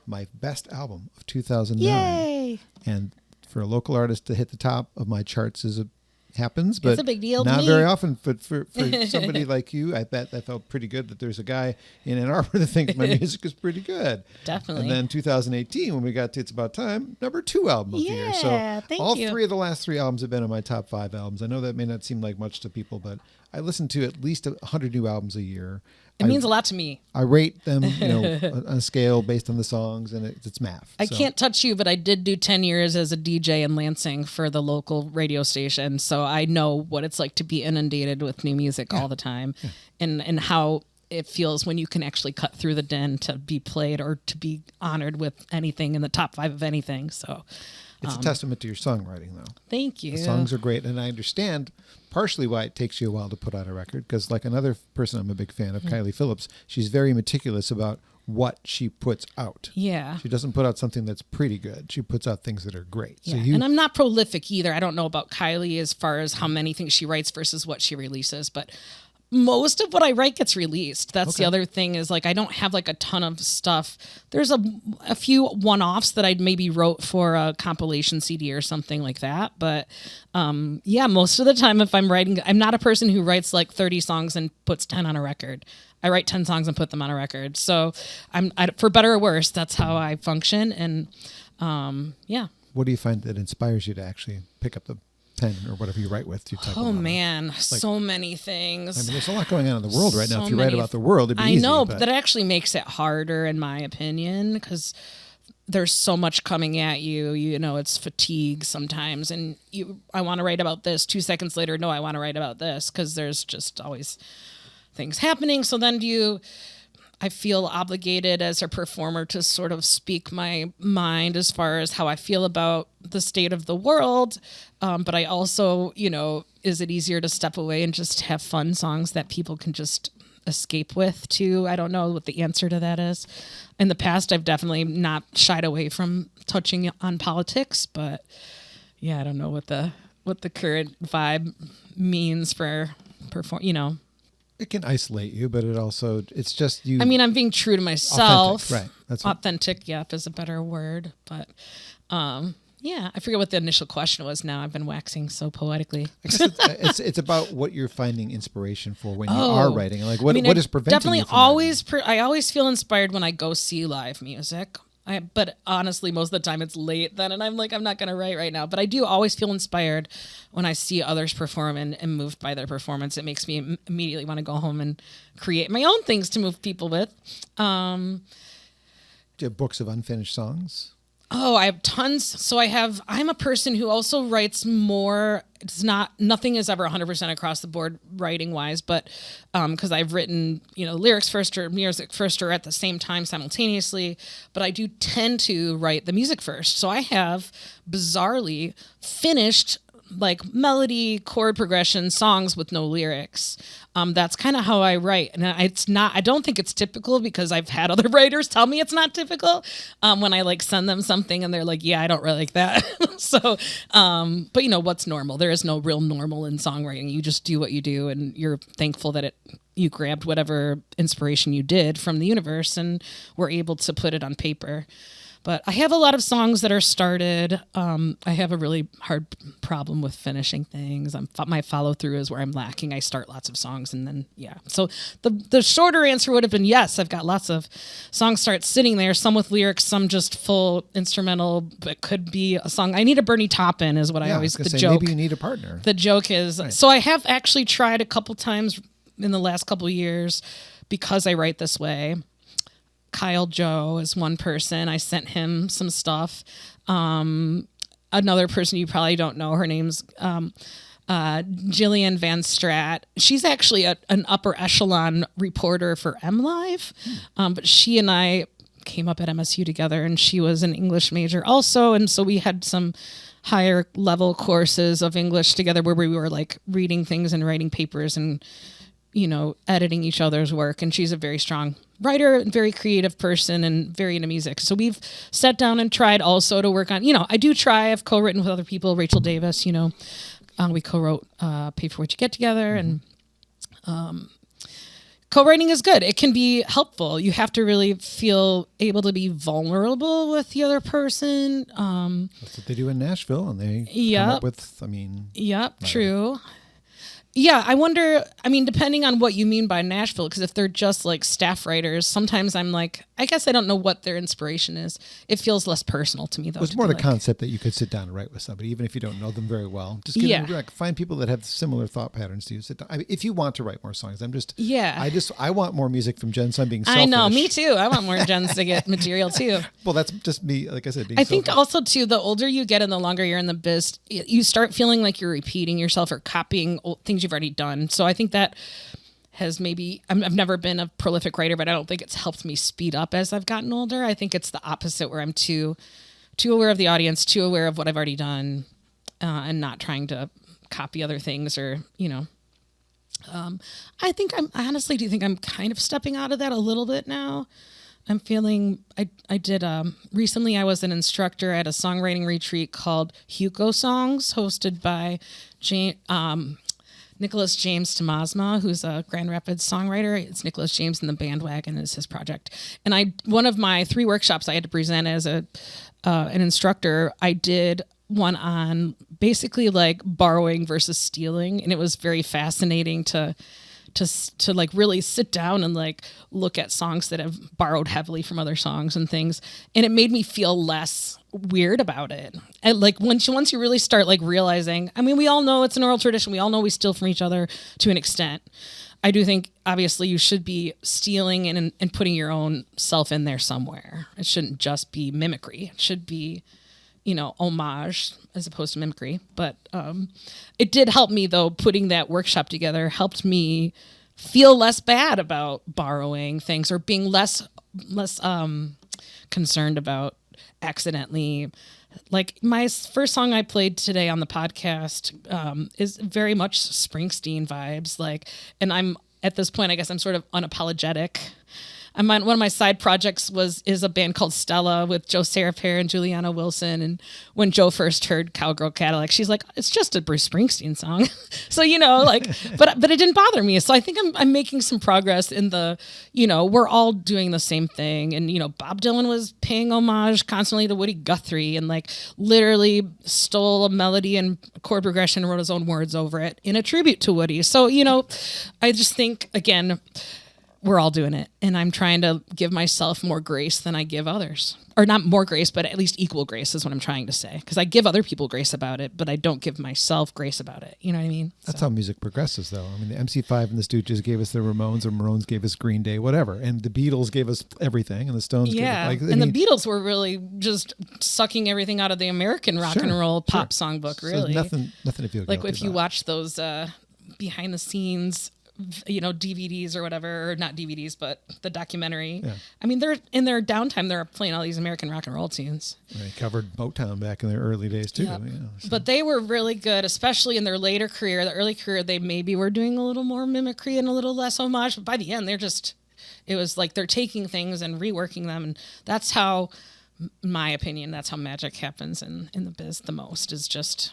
my best album of 2009. yay! And for a local artist to hit the top of my charts happens, but It's a big deal to not me. very often. But for somebody like you, I bet that felt pretty good that there's a guy in Ann Arbor that thinks my music is pretty good. Definitely. And then 2018, when we got to It's About Time, number 2 album of the year. So thank all you. 3 of the last 3 albums have been in my top 5 albums. I know that may not seem like much to people, but I listen to at least 100 new albums a year. It means a lot to me. I rate them, on a scale based on the songs, and it's math. I So- can't touch you, but I did do 10 years as a DJ in Lansing for the local radio station. So I know what it's like to be inundated with new music all the time and how it feels when you can actually cut through the din to be played or to be honored with anything in the top 5 of anything. So It's a testament to your songwriting, though. thank you. The songs are great, and I understand partially why it takes you a while to put out a record, because like another person I'm a big fan of, Kylie Phillips, she's very meticulous about what she puts out. Yeah. She doesn't put out something that's pretty good. She puts out things that are great. Yeah. So And I'm not prolific either. I don't know about Kylie as far as how many things she writes versus what she releases, but most of what I write gets released. That's the other thing is like I don't have like a ton of stuff. There's a few one-offs that I maybe wrote for a compilation CD or something like that. But most of the time if I'm writing, I'm not a person who writes like 30 songs and puts 10 on a record. I write 10 songs and put them on a record. So for better or worse, that's how I function. And what do you find that inspires you to actually pick up the pen or whatever you write with to type? Oh man, so many things. I mean, there's a lot going on in the world right now. So If you write many about the world, it'd be I easy. know, but but that actually makes it harder in my opinion because there's so much coming at you. It's fatigue sometimes, and I want to write about this. 2 seconds later, no, I want to write about this because there's just always things happening. So then I feel obligated as a performer to sort of speak my mind as far as how I feel about the state of the world. But I also, is it easier to step away and just have fun songs that people can just escape with too? I don't know what the answer to that is. In the past, I've definitely not shied away from touching on politics, but I don't know what the current vibe means for It can isolate you, but it's just you. I mean, I'm being true to myself. Authentic, right. That's authentic, yep, is a better word. But yeah, I forget what the initial question was now. I've been waxing so poetically. I guess it's about what you're finding inspiration for when you are writing. Like what is preventing definitely you from I always feel inspired when I go see live music. But honestly, most of the time it's late then, and I'm like, I'm not going to write right now. But I do always feel inspired when I see others perform and moved by their performance. It makes me immediately want to go home and create my own things to move people with. Do you have books of unfinished songs? Oh, I have tons. So I'm a person who also writes more. Nothing is ever 100% across the board writing wise, but because I've written, lyrics first or music first or at the same time simultaneously, but I do tend to write the music first. So I have bizarrely finished like melody, chord progression, songs with no lyrics. That's kind of how I write. And I don't think it's typical because I've had other writers tell me it's not typical when I like send them something and they're like, yeah, I don't really like that. So, but what's normal? There is no real normal in songwriting. You just do what you do and you're thankful that you grabbed whatever inspiration you did from the universe and were able to put it on paper. But I have a lot of songs that are started. I have a really hard problem with finishing things. My follow through is where I'm lacking. I start lots of songs and then, yeah. So the shorter answer would have been yes. I've got lots of songs start sitting there, some with lyrics, some just full instrumental, but could be a song. I need a Bernie Taupin is what I always, the joke. Maybe you need a partner. The joke is, right. So I have actually tried a couple times in the last couple of years because I write this way. Kyle Joe is one person. I sent him some stuff. Another person you probably don't know, her name's Jillian Van Strat. She's actually an upper echelon reporter for MLive, but she and I came up at MSU together, and she was an English major also, and so we had some higher level courses of English together where we were like reading things and writing papers and editing each other's work. And she's a very strong writer, very creative person, and very into music. So we've sat down and tried also to work on, I do try. I've co-written with other people, Rachel Davis, we co-wrote Pay For What You Get Together. And co-writing is good. It can be helpful. You have to really feel able to be vulnerable with the other person. That's what they do in Nashville. And they come up with, Yep, true. Yeah, I wonder, depending on what you mean by Nashville, because if they're just like staff writers, sometimes I'm like, I guess I don't know what their inspiration is. It feels less personal to me, though. It's more the concept that you could sit down and write with somebody, even if you don't know them very well. Just find people that have similar thought patterns to you. Sit down. If you want to write more songs, I want more music from Jen, so I'm being selfish. I know, me too. I want more Jen Sygit material too. Well, that's just me, like I said, being I selfish. think also too, the older you get and the longer you're in the biz, you start feeling like you're repeating yourself or copying things you've already done. So I think that has I've never been a prolific writer, but I don't think it's helped me speed up as I've gotten older. I think it's the opposite, where I'm too aware of the audience, too aware of what I've already done, and not trying to copy other things or, I honestly do think I'm kind of stepping out of that a little bit now. I'm feeling, I did, recently I was an instructor at a songwriting retreat called Hugo Songs, hosted by Nicholas James Tomasma, who's a Grand Rapids songwriter. It's Nicholas James and the Bandwagon is his project. And one of my 3 workshops I had to present as an instructor, I did one on basically like borrowing versus stealing. And it was very fascinating to like really sit down and like look at songs that have borrowed heavily from other songs and things. And it made me feel less weird about it. And like once you really start like realizing, we all know it's an oral tradition. We all know we steal from each other to an extent. I do think obviously you should be stealing and putting your own self in there somewhere. It shouldn't just be mimicry. It should be, homage as opposed to mimicry. But it did help me, though. Putting that workshop together helped me feel less bad about borrowing things or being less concerned about accidentally. Like my first song I played today on the podcast is very much Springsteen vibes. And I'm at this point, I guess I'm sort of unapologetic. one of my side projects is a band called Stella with Joe Sarapere and Juliana Wilson. And when Joe first heard Cowgirl, Cadillac, she's like, it's just a Bruce Springsteen song. So, but it didn't bother me. So I think I'm making some progress in the, we're all doing the same thing. And, Bob Dylan was paying homage constantly to Woody Guthrie and like literally stole a melody and chord progression and wrote his own words over it in a tribute to Woody. So, I just think, again, we're all doing it. And I'm trying to give myself more grace than I give others. Or not more grace, but at least equal grace is what I'm trying to say. Because I give other people grace about it, but I don't give myself grace about it. You know what I mean? That's how music progresses, though. I mean, the MC5 and the Stooges gave us the Ramones, or Ramones gave us Green Day, whatever. And the Beatles gave us everything, and the Stones gave us... the Beatles were really just sucking everything out of the American rock and roll pop songbook, really. So nothing to feel guilty like if you about. watch those behind the scenes DVDs or whatever, or not DVDs, but the documentary. Yeah. I mean, they're in their downtime, they're playing all these American rock and roll tunes. They covered Motown back in their early days too. Yep. But they were really good, especially in their later career. The early career, they maybe were doing a little more mimicry and a little less homage. But by the end, it was like they're taking things and reworking them. And that's how, in my opinion, that's how magic happens in the biz the most, is just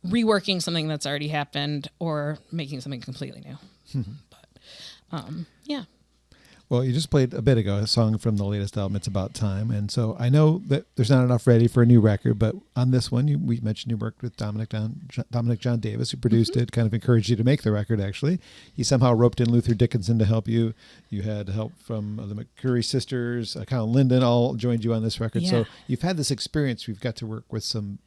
reworking something that's already happened or making something completely new. But yeah. Well, you just played a bit ago a song from the latest album, It's About Time. And so I know that there's not enough ready for a new record, but on this one, we mentioned you worked with Dominic John Davis, who produced it, kind of encouraged you to make the record, actually. He somehow roped in Luther Dickinson to help you. You had help from the McCurry sisters, Kyle Linden, all joined you on this record. Yeah. So you've had this experience. We've got to work with some,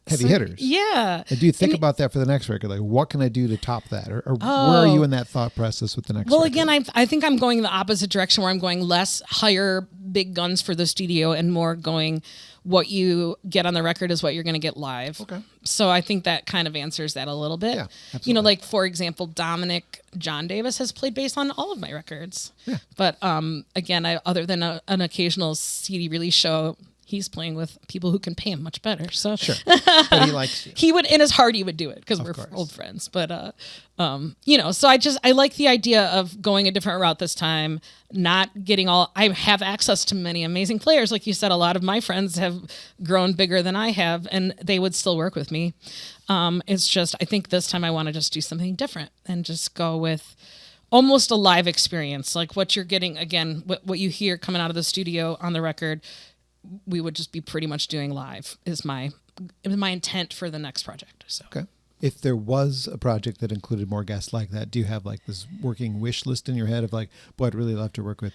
heavy hitters. Yeah. And do you think about that for the next record? Like, what can I do to top that? Or where are you in that thought process with the next record? Well, again, I think I'm going the opposite direction, where I'm going less hire big guns for the studio and more going what you get on the record is what you're going to get live. Okay. So I think that kind of answers that a little bit. Yeah, absolutely. For example, Dominic John Davis has played bass on all of my records. Yeah. But again, other than an occasional CD release show, he's playing with people who can pay him much better. So sure, but he likes you. He would, in his heart, he would do it because we're old friends. But so I like the idea of going a different route this time. Not getting I have access to many amazing players, like you said. A lot of my friends have grown bigger than I have, and they would still work with me. It's just I think this time I want to just do something different and just go with almost a live experience, like what you're getting again. What you hear coming out of the studio on the record, we would just be pretty much doing live is my intent for the next project. So okay. If there was a project that included more guests like that, do you have this working wish list in your head of boy, I'd really love to work with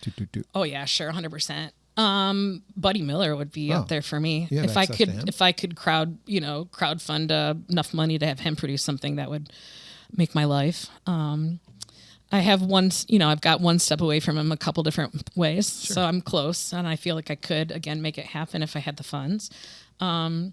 Oh yeah, sure. 100%. Buddy Miller would be up there for me. If I could crowdfund enough money to have him produce something that would make my life. I have I've got one step away from him a couple different ways. Sure. So I'm close, and I feel like I could, again, make it happen if I had the funds. I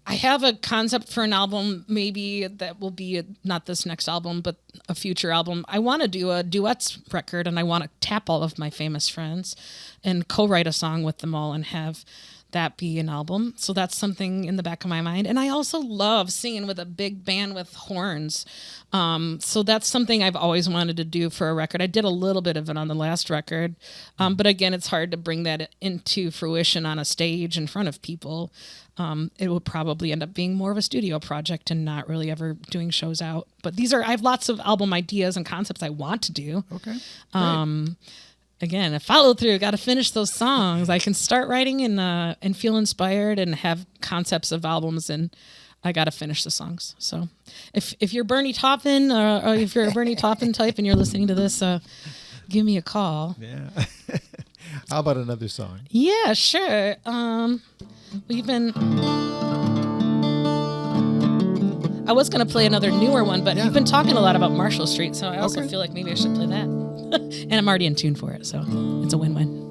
have a concept for an album, maybe that will be not this next album, but a future album. I want to do a duets record, and I want to tap all of my famous friends and co-write a song with them all and have that be an album. So that's something in the back of my mind. And I also love singing with a big band with horns. So that's something I've always wanted to do for a record. I did a little bit of it on the last record. But again, it's hard to bring that into fruition on a stage in front of people. It will probably end up being more of a studio project and not really ever doing shows out. But I have lots of album ideas and concepts I want to do. Okay. Again, a follow through. Got to finish those songs. I can start writing and feel inspired and have concepts of albums, and I got to finish the songs. So, if you're Bernie Taupin or if you're a Bernie Taupin type and you're listening to this, give me a call. Yeah. How about another song? Yeah, sure. We've been. I was going to play another newer one, but you've been talking a lot about Marshall Street, so I also feel like maybe I should play that. And I'm already in tune for it, so it's a win-win.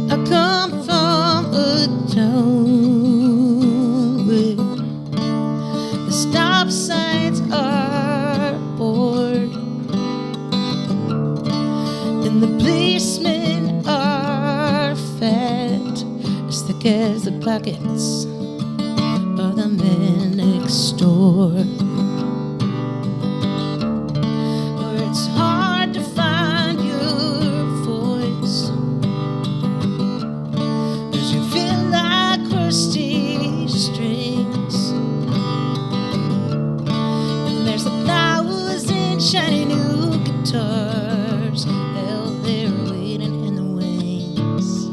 I come pockets of the man next door, where it's hard to find your voice, 'cause you feel like rusty strings, and there's 1,000 shiny new guitars held there waiting in the wings.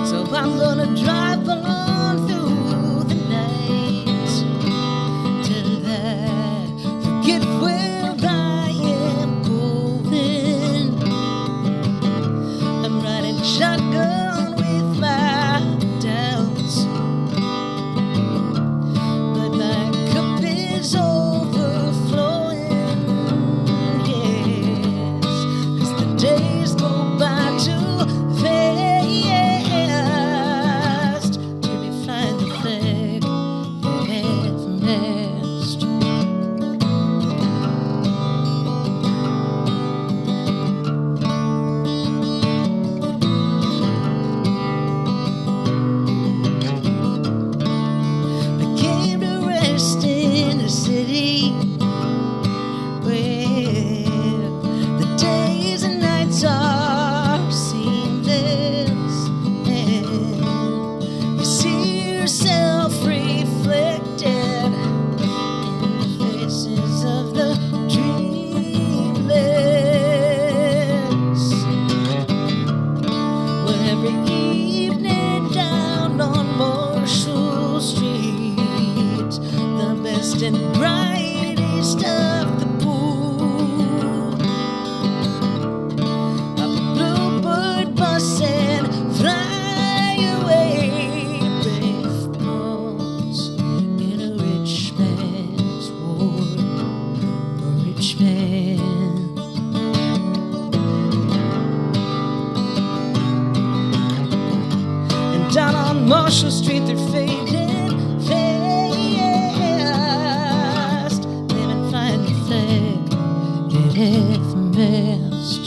So I'm gonna drive on through the night till I forget where I am going. I'm riding shotgun with my doubts, but my cup is overflowing, yes, 'cause the days go by too fast to be flying the flag at half-mast. I came to rest in a city where the days and nights are seamless, and you see yourself reflected in the faces of the dreamless. Well, every evening down on Marshall Street, the best and brightest of the pool, up a bluebird bus and fly away, brave pawns in a rich man's war, a rich man. And down on Marshall Street they're fading fast. They've been flying the flag at half-mast.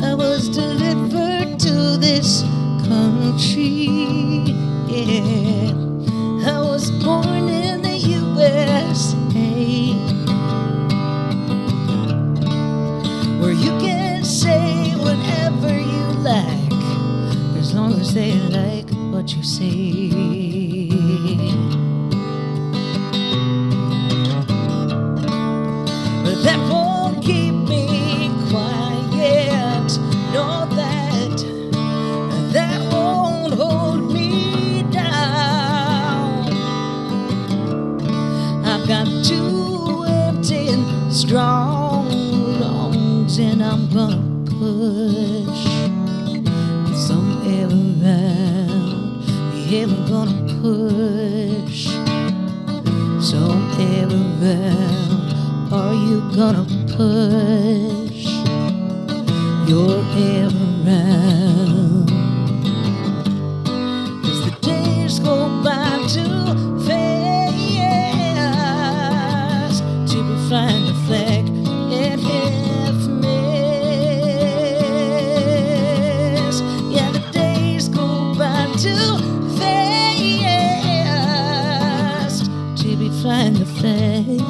I was delivered to this country, yeah. I was born in the USA, where you can say whatever you like, as long as they like what you say. But that won't keep me quiet. Know that won't hold me down. I've got two empty and strong lungs, and I'm gonna push some air around. Yeah, I'm gonna push some air around. Are you gonna push your air around? 'Cause the days go by too fast to be flying the flag at half-mast. Yeah, the days go by too fast to be flying the flag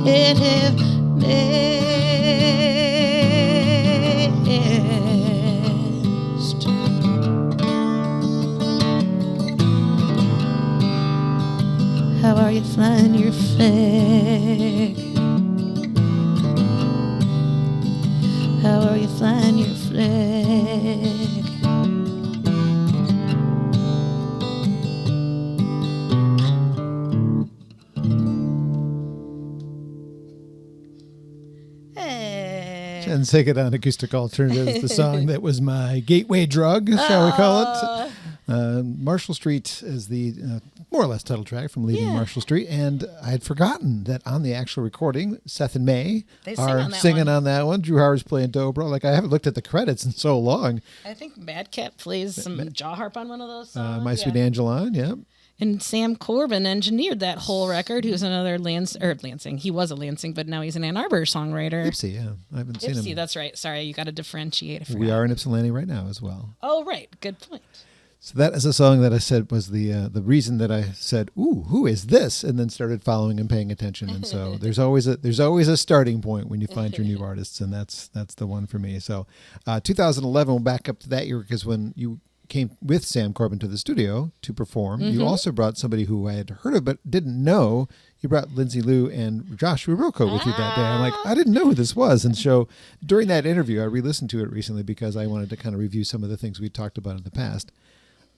at half-mast. How are you flying your flag? How are you flying your flag? Jen Sygit on Acoustic Alternatives, the song that was my gateway drug, shall we call it. Marshall Street is the more or less title track from Leaving Marshall Street. And I had forgotten that on the actual recording, Seth and May are singing on that one. Drew Howard's playing dobro. Like, I haven't looked at the credits in so long. I think Madcap plays some jaw harp on one of those songs. My Sweet Angeline, yeah. And Sam Corbin engineered that whole record, who's another Lansing. He was a Lansing, but now he's an Ann Arbor songwriter. Ypsi, yeah. I haven't seen him. That's right. Sorry, you got to differentiate. We are in Ypsilanti right now as well. Oh, right. Good point. So that is a song that I said was the reason that I said, "Ooh, who is this?" and then started following and paying attention. And so there's always a starting point when you find your new artists, and that's the one for me. So 2011, we'll back up to that year because when you came with Sam Corbin to the studio to perform, you also brought somebody who I had heard of but didn't know. You brought Lindsay Liu and Josh Rocco with you that day. I'm like, I didn't know who this was. And so during that interview, I re-listened to it recently because I wanted to kind of review some of the things we talked about in the past.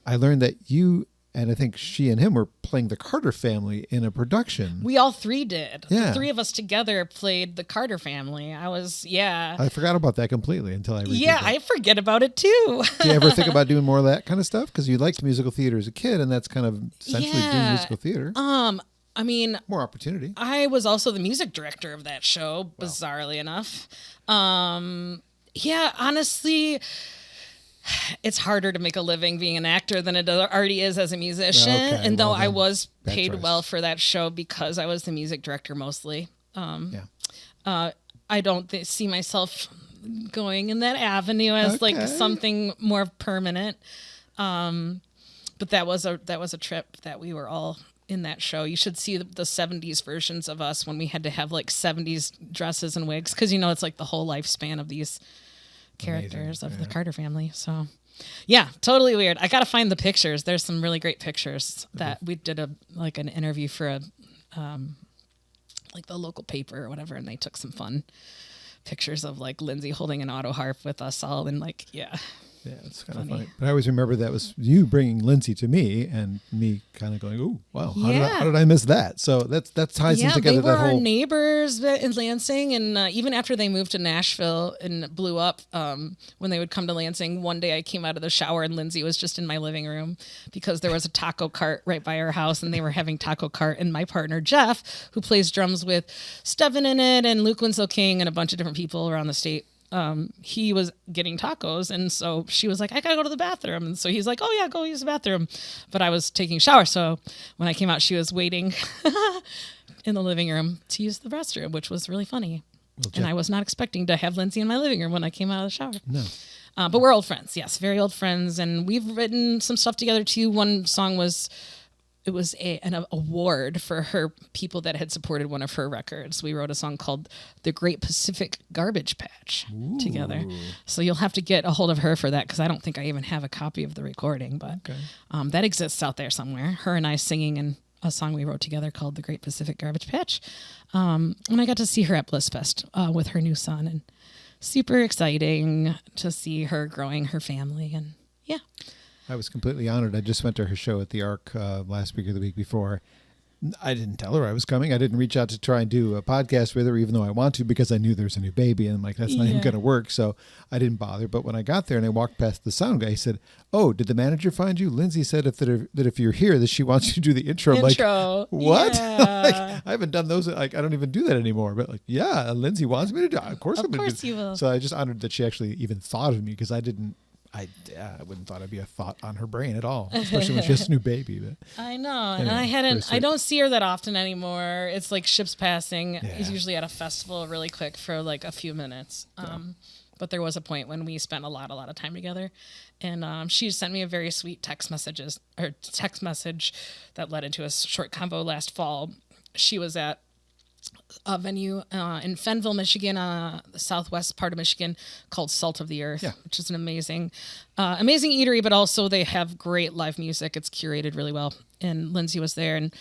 I learned that you and I think she and him were playing the Carter Family in a production. We all three did. Yeah. The three of us together played the Carter Family. I forgot about that completely until I read Yeah, I forget about it too. Do you ever think about doing more of that kind of stuff? Because you liked musical theater as a kid, and that's kind of essentially doing musical theater. I mean, more opportunity. I was also the music director of that show, bizarrely enough. Honestly, it's harder to make a living being an actor than it already is as a musician. Okay, and though I was paid well for that show because I was the music director mostly, I don't see myself going in that avenue as like something more permanent. But that was a trip that we were all in that show. You should see the 70s versions of us when we had to have like 70s dresses and wigs because it's like the whole lifespan of these characters of the Carter Family. So yeah, totally weird. I gotta find the pictures. There's some really great pictures that we did an interview for like the local paper or whatever, and they took some fun pictures of like Lindsay holding an auto harp with us all and like Yeah, it's kind of funny. But I always remember that was you bringing Lindsay to me and me kind of going, "Oh, wow, how did I miss that?" So that ties in together. They were our neighbors in Lansing, and even after they moved to Nashville and blew up, when they would come to Lansing, one day I came out of the shower and Lindsay was just in my living room because there was a taco cart right by our house, and they were having taco cart, and my partner Jeff, who plays drums with Steven in it and Luke Winslow King and a bunch of different people around the state. He was getting tacos, and so she was like, I gotta go to the bathroom, and so he's like, oh yeah, go use the bathroom, but I was taking a shower, so when I came out she was waiting in the living room to use the restroom, which was really funny. And I was not expecting to have Lindsay in my living room when I came out of the shower. No. But we're old friends, yes, very old friends, and we've written some stuff together too. One song was an award for her people that had supported one of her records. We wrote a song called The Great Pacific Garbage Patch together. So you'll have to get a hold of her for that because I don't think I even have a copy of the recording, but that exists out there somewhere. Her and I singing in a song we wrote together called The Great Pacific Garbage Patch. And I got to see her at BlissFest with her new son, and super exciting to see her growing her family, and yeah. I was completely honored. I just went to her show at the Arc last week or the week before. I didn't tell her I was coming. I didn't reach out to try and do a podcast with her, even though I want to, because I knew there's a new baby, and I'm like, that's not even going to work. So I didn't bother. But when I got there and I walked past the sound guy, he said, "Oh, did the manager find you? Lindsay said that if you're here, that she wants you to do the intro." I'm like, what? Yeah. I haven't done those. Like, I don't even do that anymore. But like, yeah, Lindsay wants me to do it. Of course I'm going to do it. You will. So I just honored that she actually even thought of me, because I wouldn't thought it'd be a thought on her brain at all, especially when she has a new baby. But I know, and I don't see her that often anymore. It's like ships passing. He's usually at a festival really quick for like a few minutes. But there was a point when we spent a lot of time together, and she sent me a very sweet text message that led into a short convo last fall. She was at a venue in Fenville, Michigan, the southwest part of Michigan, called Salt of the Earth, which is an amazing eatery, but also they have great live music. It's curated really well. And Lindsay was there, and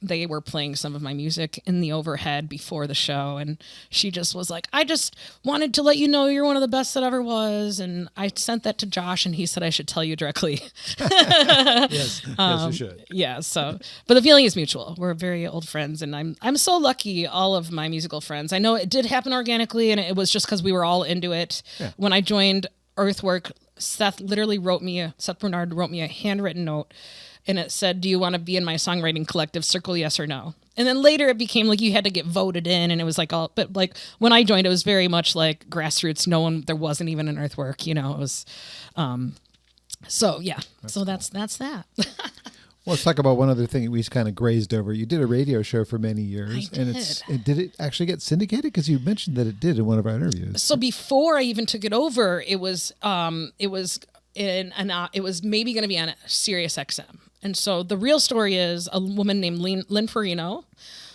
they were playing some of my music in the overhead before the show, and she just was like, I just wanted to let you know you're one of the best that ever was, and I sent that to Josh, and he said I should tell you directly. Yes, you should. Yeah, so, but the feeling is mutual. We're very old friends, and I'm so lucky, all of my musical friends. I know it did happen organically, and it was just because we were all into it. Yeah. When I joined Earthwork, Seth Bernard wrote me a handwritten note, and it said, do you want to be in my songwriting collective? Circle yes or no. And then later it became like you had to get voted in, and it was like all, but like when I joined, it was very much like grassroots. There wasn't even an Earthwork, it was, so yeah. That's that. Well, let's talk about one other thing we kind of grazed over. You did a radio show for many years, I did. and did it actually get syndicated? Because you mentioned that it did in one of our interviews. So before I even took it over, it was maybe going to be on Sirius XM. And so the real story is a woman named Lynn Farino,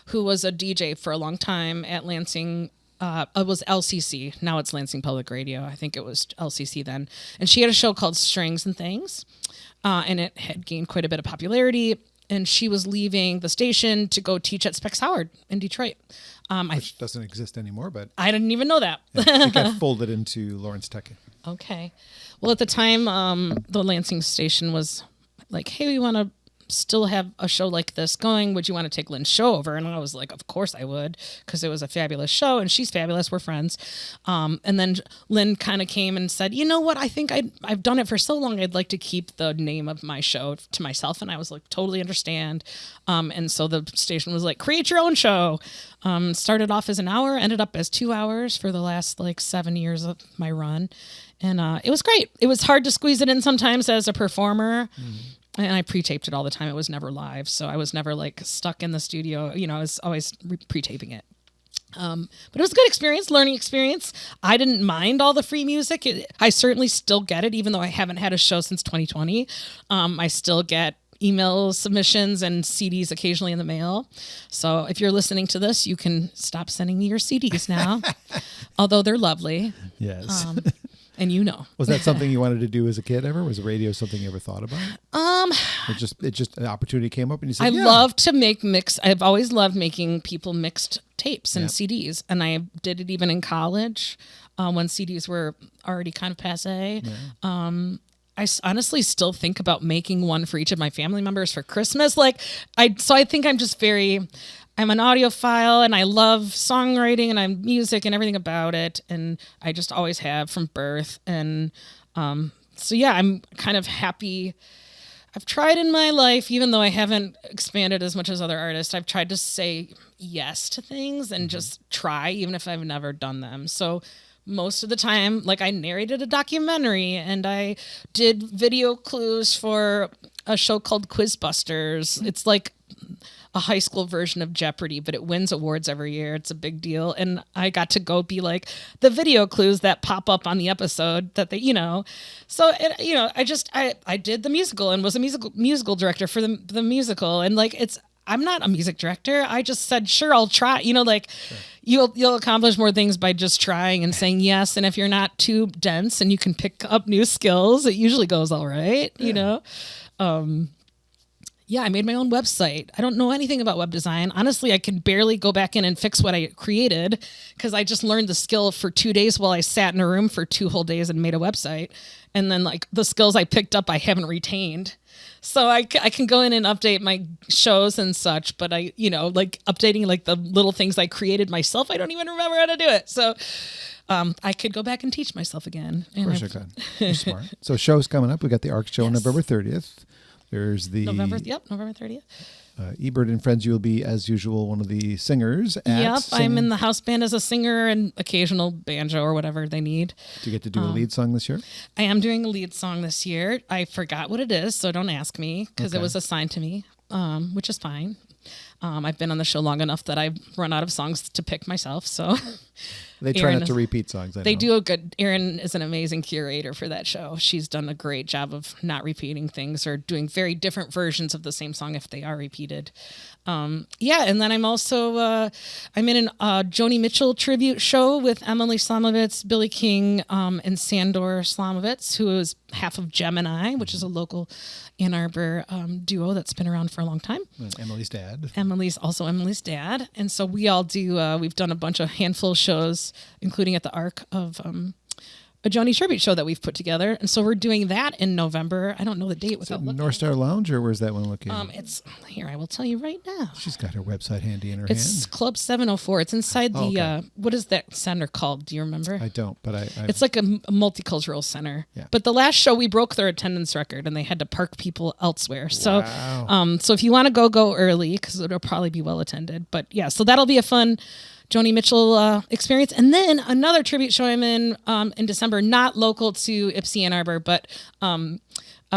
who was a DJ for a long time at Lansing. It was LCC. Now it's Lansing Public Radio. I think it was LCC then. And she had a show called Strings and Things. And it had gained quite a bit of popularity. And she was leaving the station to go teach at Specs Howard in Detroit. Which doesn't exist anymore, but I didn't even know that. it got folded into Lawrence Tech. Okay. Well, at the time, the Lansing station was like, hey, we want to still have a show like this going. Would you want to take Lynn's show over? And I was like, of course I would, because it was a fabulous show, and she's fabulous. We're friends. And then Lynn kind of came and said, you know what? I think I've done it for so long. I'd like to keep the name of my show to myself. And I was like, totally understand. And so the station was like, create your own show. Started off as an hour, ended up as 2 hours for the last 7 years of my run. And it was great. It was hard to squeeze it in sometimes as a performer. Mm-hmm. And I pre-taped it all the time. It was never live. So I was never stuck in the studio. I was always pre-taping it. But it was a good experience, learning experience. I didn't mind all the free music. I certainly still get it, even though I haven't had a show since 2020. I still get email submissions and CDs occasionally in the mail. So if you're listening to this, you can stop sending me your CDs now, although they're lovely. Yes. And was that something you wanted to do as a kid ever? Was radio something you ever thought about? It just an opportunity came up and you said, love to make I've always loved making people mixed tapes and CDs. And I did it even in college when CDs were already kind of passé. Yeah. I honestly still think about making one for each of my family members for Christmas. I think I'm an audiophile, and I love songwriting and I'm music and everything about it. And I just always have from birth. And so, yeah, I'm kind of happy. I've tried in my life, even though I haven't expanded as much as other artists, I've tried to say yes to things and just try, even if I've never done them. So most of the time, I narrated a documentary, and I did video clues for a show called Quizbusters. It's like a high school version of Jeopardy, but it wins awards every year. It's a big deal. And I got to go be the video clues that pop up on the episode that they, so, I did the musical and was a musical director for the musical. And I'm not a music director. I just said, sure, I'll try, sure. You'll accomplish more things by just trying and saying yes. And if you're not too dense and you can pick up new skills, it usually goes all right, Yeah, I made my own website. I don't know anything about web design. Honestly, I can barely go back in and fix what I created because I just learned the skill for 2 days while I sat in a room for 2 whole days and made a website. And then the skills I picked up, I haven't retained. So I can go in and update my shows and such, but updating the little things I created myself, I don't even remember how to do it. So I could go back and teach myself again. Of course you could. You're smart. So shows coming up. We got the ARC show on November 30th. There's the November 30th. Ebert and Friends, you'll be, as usual, one of the singers. I'm in the house band as a singer and occasional banjo or whatever they need. Do you get to do a lead song this year? I am doing a lead song this year. I forgot what it is, so don't ask me because it was assigned to me, which is fine. I've been on the show long enough that I've run out of songs to pick myself. So, They try not to repeat songs. They do a good. Erin is an amazing curator for that show. She's done a great job of not repeating things or doing very different versions of the same song if they are repeated. And then I'm also I'm in a Joni Mitchell tribute show with Emily Slomovitz, Billy King, and Sandor Slomovitz, who is half of Gemini, which is a local Ann Arbor duo that's been around for a long time. And Emily's dad. Emily's dad. And so we all do, we've done a handful of shows, including at the Arc of a Joni tribute show that we've put together. And so we're doing that in November. I don't know the date without looking. North Star Lounge, or where's that one located? It's here. I will tell you right now. She's got her website handy in her It's hand. Club 704. It's inside okay. What is that center called? Do you remember? I don't, but It's like a multicultural center. Yeah. But the last show we broke their attendance record and they had to park people elsewhere. So, Wow. So if you want to go early because it'll probably be well attended. But yeah, so that'll be a fun Joni Mitchell experience. And then another tribute show I'm in December, not local to Ypsi Ann Arbor, but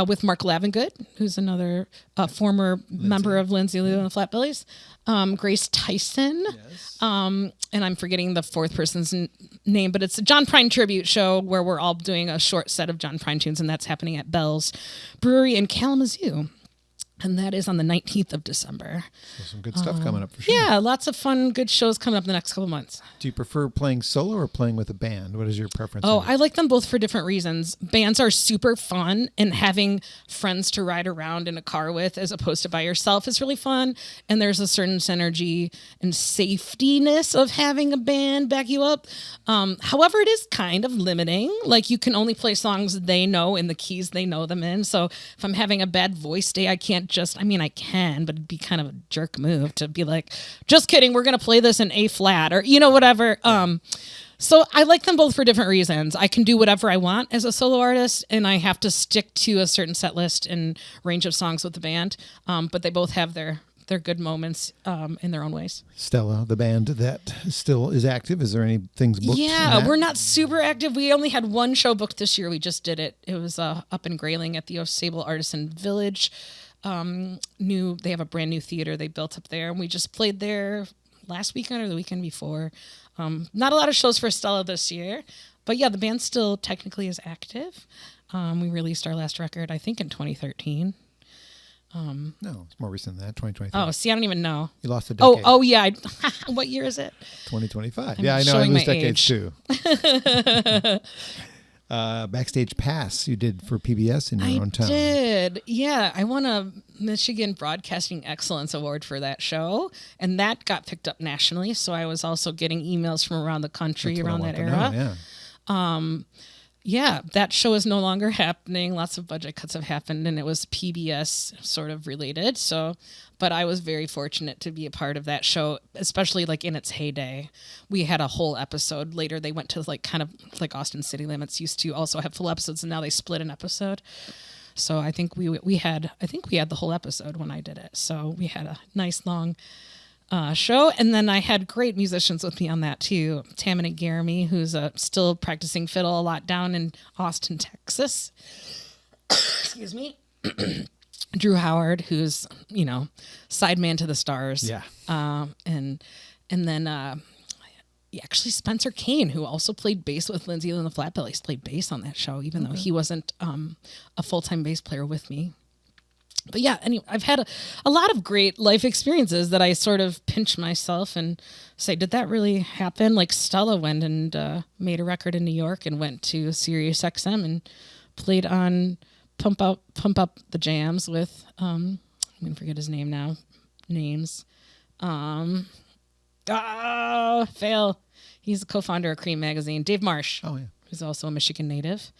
with Mark Lavengood, who's another former member of Lindsay Lou and the Flatbellies, Grace Tyson, Yes. and I'm forgetting the fourth person's name, but it's a John Prine tribute show where we're all doing a short set of John Prine tunes, and that's happening at Bell's Brewery in Kalamazoo. And that is on the 19th of December. So some good stuff coming up for sure. Yeah, lots of fun, good shows coming up in the next couple months. Do you prefer playing solo or playing with a band? What is your preference? Oh, I like them both for different reasons. Bands are super fun, and having friends to ride around in a car with as opposed to by yourself is really fun. And there's a certain synergy and safetyness of having a band back you up. However, it is kind of limiting. Like, you can only play songs they know in the keys they know them in. So if I'm having a bad voice day, I can't I can, but it'd be kind of a jerk move to be like, just kidding, we're going to play this in A flat or, whatever. So I like them both for different reasons. I can do whatever I want as a solo artist, and I have to stick to a certain set list and range of songs with the band. But they both have their good moments in their own ways. Stella, the band that still is active, is there any things booked? Yeah, we're not super active. We only had one show booked this year. We just did it. It was up in Grayling at the Osable Artisan Village. They have a brand new theater they built up there, and we just played there last weekend or the weekend before. Not a lot of shows for Stella this year, but yeah, the band still technically is active. We released our last record, I think, in 2013. No, it's more recent than that, 2023. Oh, see, I don't even know. You lost a decade. Oh yeah. What year is it? 2025. I'm Yeah, I know. I showing lose my decades age. too. Backstage Pass you did for PBS in your own town. I did. Yeah, I won a Michigan Broadcasting Excellence Award for that show, and that got picked up nationally. So I was also getting emails from around the country That's what around I that want to era. know, yeah. Yeah, that show is no longer happening. Lots of budget cuts have happened, and it was PBS sort of related. So, but I was very fortunate to be a part of that show, especially like in its heyday. We had a whole episode. Later, they went to like kind of like Austin City Limits used to also have full episodes, and now they split an episode. So I think we had the whole episode when I did it. So we had a nice long show, and then I had great musicians with me on that too. Tammany Garamy, who's still practicing fiddle a lot down in Austin, Texas. Excuse me. Drew Howard, who's sideman to the Stars. Yeah. And then actually Spencer Kane, who also played bass with Lindsay and the Flatbellies, played bass on that show, even though he wasn't a full-time bass player with me. But yeah, anyway, I've had a lot of great life experiences that I sort of pinch myself and say, did that really happen? Like Stella went and made a record in New York and went to Sirius XM and played on Pump Up the Jams with, I'm going to forget his name now. Fail. He's the co-founder of Cream Magazine. Dave Marsh. Oh, yeah. Who's also a Michigan native.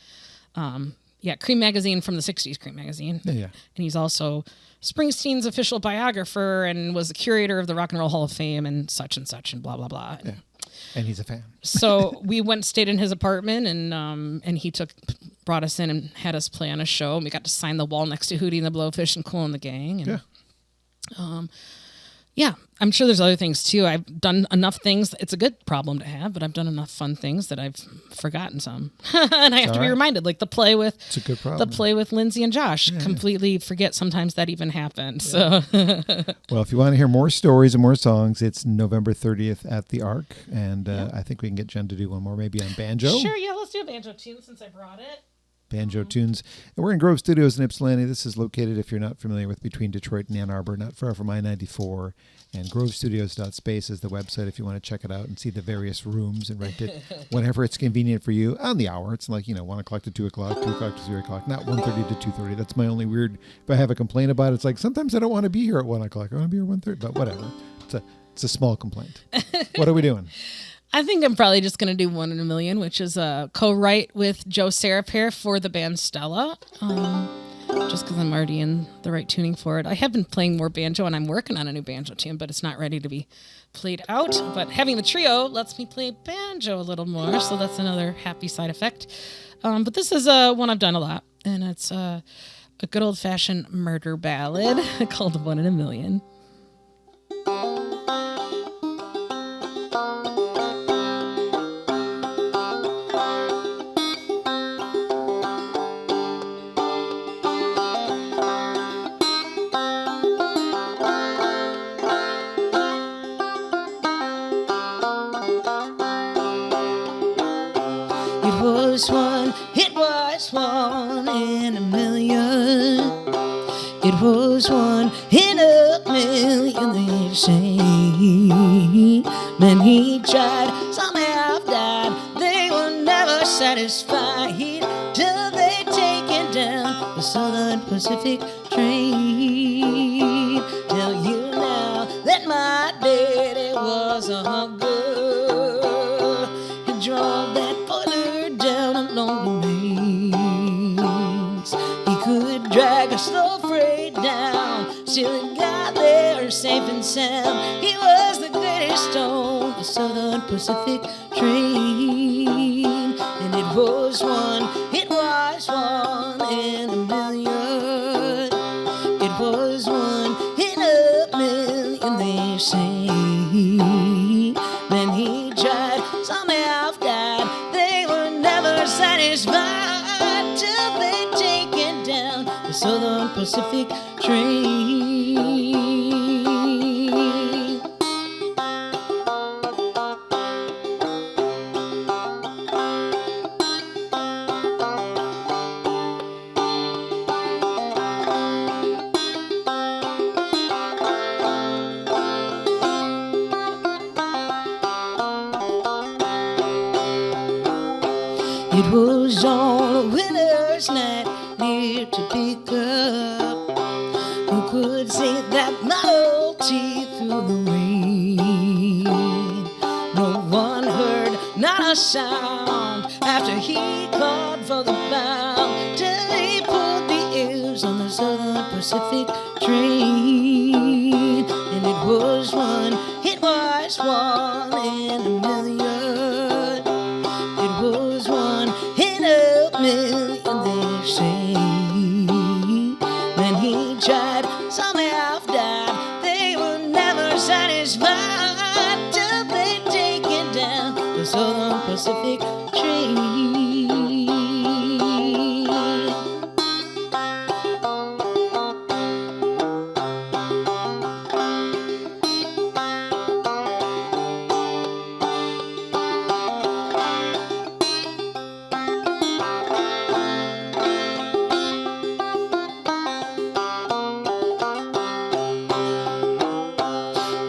Yeah, Cream Magazine from the 60s, Cream Magazine. Yeah. And he's also Springsteen's official biographer and was the curator of the Rock and Roll Hall of Fame and such and blah, blah. Yeah. And he's a fan. So we stayed in his apartment, and he brought us in and had us play on a show. And we got to sign the wall next to Hootie and the Blowfish and Cool and the Gang. And, Yeah. Yeah, I'm sure there's other things too. I've done enough things. It's a good problem to have, but I've done enough fun things that I've forgotten some, and I have to be reminded. Like the play with It's a good problem. The play with Lindsay and Josh. Completely forget sometimes that even happened. Yeah. So, well, if you want to hear more stories and more songs, it's November 30th at the Arc, and I think we can get Jen to do one more, maybe on banjo. Sure, yeah, let's do a banjo tune since I brought it. Banjo tunes. And we're in Grove Studios in Ypsilanti. This is located, if you're not familiar with, between Detroit and Ann Arbor, not far from I-94. And grovestudios.space is the website if you want to check it out and see the various rooms and rent it whenever it's convenient for you on the hour. It's like, 1 o'clock to 2 o'clock, 2 o'clock to 3 o'clock, not 1:30 to 2:30. That's my only weird, if I have a complaint about it, it's like sometimes I don't want to be here at 1 o'clock. I want to be here at 1:30, but whatever. It's a small complaint. What are we doing? I think I'm probably just going to do One in a Million, which is a co-write with Joe Sarapair for the band Stella. Just because I'm already in the right tuning for it. I have been playing more banjo, and I'm working on a new banjo tune, but it's not ready to be played out. But having the trio lets me play banjo a little more, so that's another happy side effect. But this is one I've done a lot, and it's a good old-fashioned murder ballad called One in a Million. It was one in a million. It was one in a million, they say. Many tried, some have died. They were never satisfied till they taken down the Southern Pacific train. Tell you now that my daddy was a hugger. He drove that boiler down along the mains. He could drag a slow freight down, still he got there safe and sound. He was the greatest on the Southern Pacific train. And it was one in a million. It was one in a million, they say. Then he tried, some have died. They were never satisfied till they taken down the Southern Pacific train. It was on a winter's night near Topeka. Who could see that novelty through the rain? No one heard not a sound after he called for the bound till he pulled the ears on the Southern Pacific train. And it was one in a million. It was one in a million, they say. When he tried, some have died. They were never satisfied till they taken down the Southern Pacific train.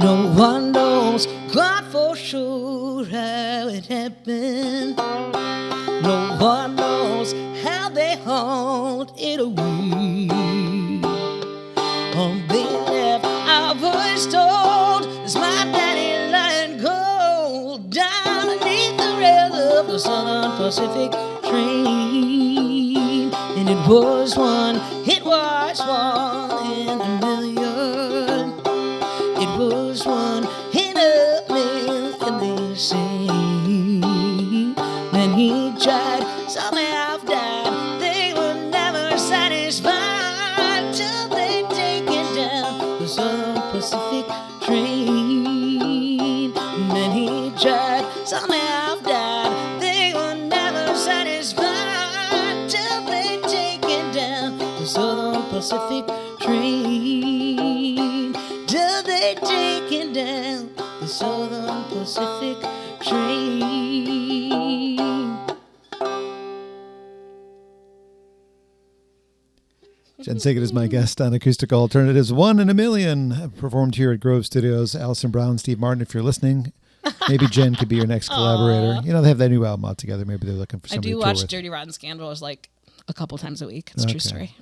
No one knows quite for sure how it happened. No one knows how they hauled it away. On they left, I was told, as my daddy lying cold down beneath the rail of the Southern Pacific train. And it was one in a million. It was one in a million, they say. When he tried, some have died. They were never satisfied till they taken down the Southern Pacific Pacific train. Many tried, some have died. They were never satisfied till they taken down the Southern Pacific train. Till they taken down the Southern Pacific train. Jen Sygit is my guest on Acoustic Alternatives. 1 in a Million, performed here at Grove Studios. Allison Brown, Steve Martin, if you're listening, maybe Jen could be your next collaborator. You know, they have that new album out together. Maybe they're looking for I somebody do to tour watch with. Dirty Rotten Scandals like a couple times a week. It's a true story.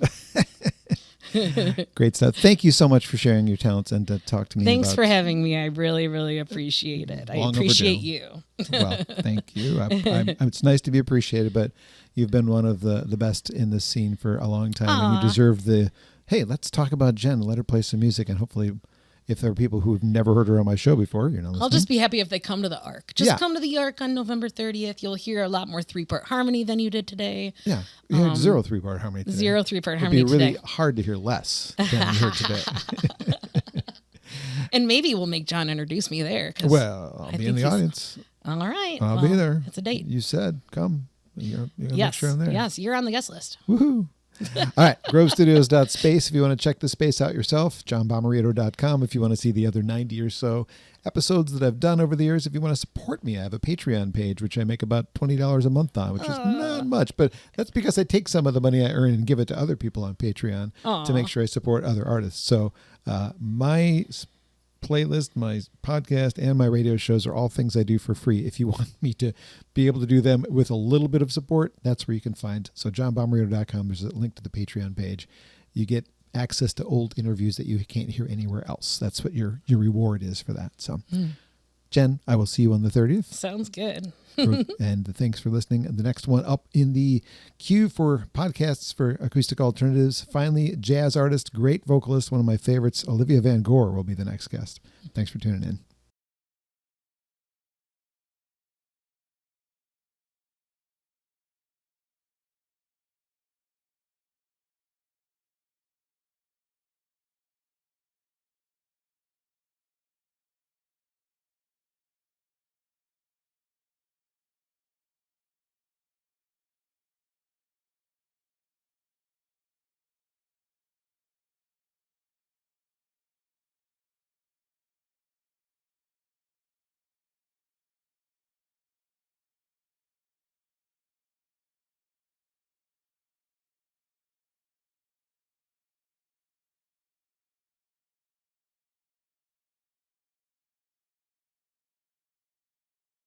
Great stuff. Thank you so much for sharing your talents and to talk to me. Thanks about for having me. I really, really appreciate it. I Long appreciate overdue. you. Well, thank you. It's nice to be appreciated, but you've been one of the best in this scene for a long time, and you deserve the, hey, let's talk about Jen, let her play some music, and hopefully if there are people who've never heard her on my show before, you know, I'll just be happy if they come to the Arc. Just come to the Arc on November 30th. You'll hear a lot more 3-part harmony than you did today. Yeah, you had 0 3-part harmony today. 0 3-part harmony It'd be really today. hard to hear less than you heard today. And maybe we'll make John introduce me there. Well, I'll be in the audience. All right. I'll be there. It's a date. You said, come. You're gonna Yes. make sure I'm there. Yes, you're on the guest list. Woohoo. All right, grovestudios.space if you want to check the space out yourself, johnbomarito.com if you want to see the other 90 or so episodes that I've done over the years. If you want to support me, I have a Patreon page, which I make about $20 a month on, which is not much, but that's because I take some of the money I earn and give it to other people on Patreon to make sure I support other artists. So my playlist, my podcast, and my radio shows are all things I do for free. If you want me to be able to do them with a little bit of support, that's where you can find. So johnbomarito.com, there's a link to the Patreon page. You get access to old interviews that you can't hear anywhere else. That's what your reward is for that. So Jen, I will see you on the 30th. Sounds good. And thanks for listening. The next one up in the queue for podcasts for Acoustic Alternatives, finally, jazz artist, great vocalist, one of my favorites, Olivia Van Gore will be the next guest. Thanks for tuning in.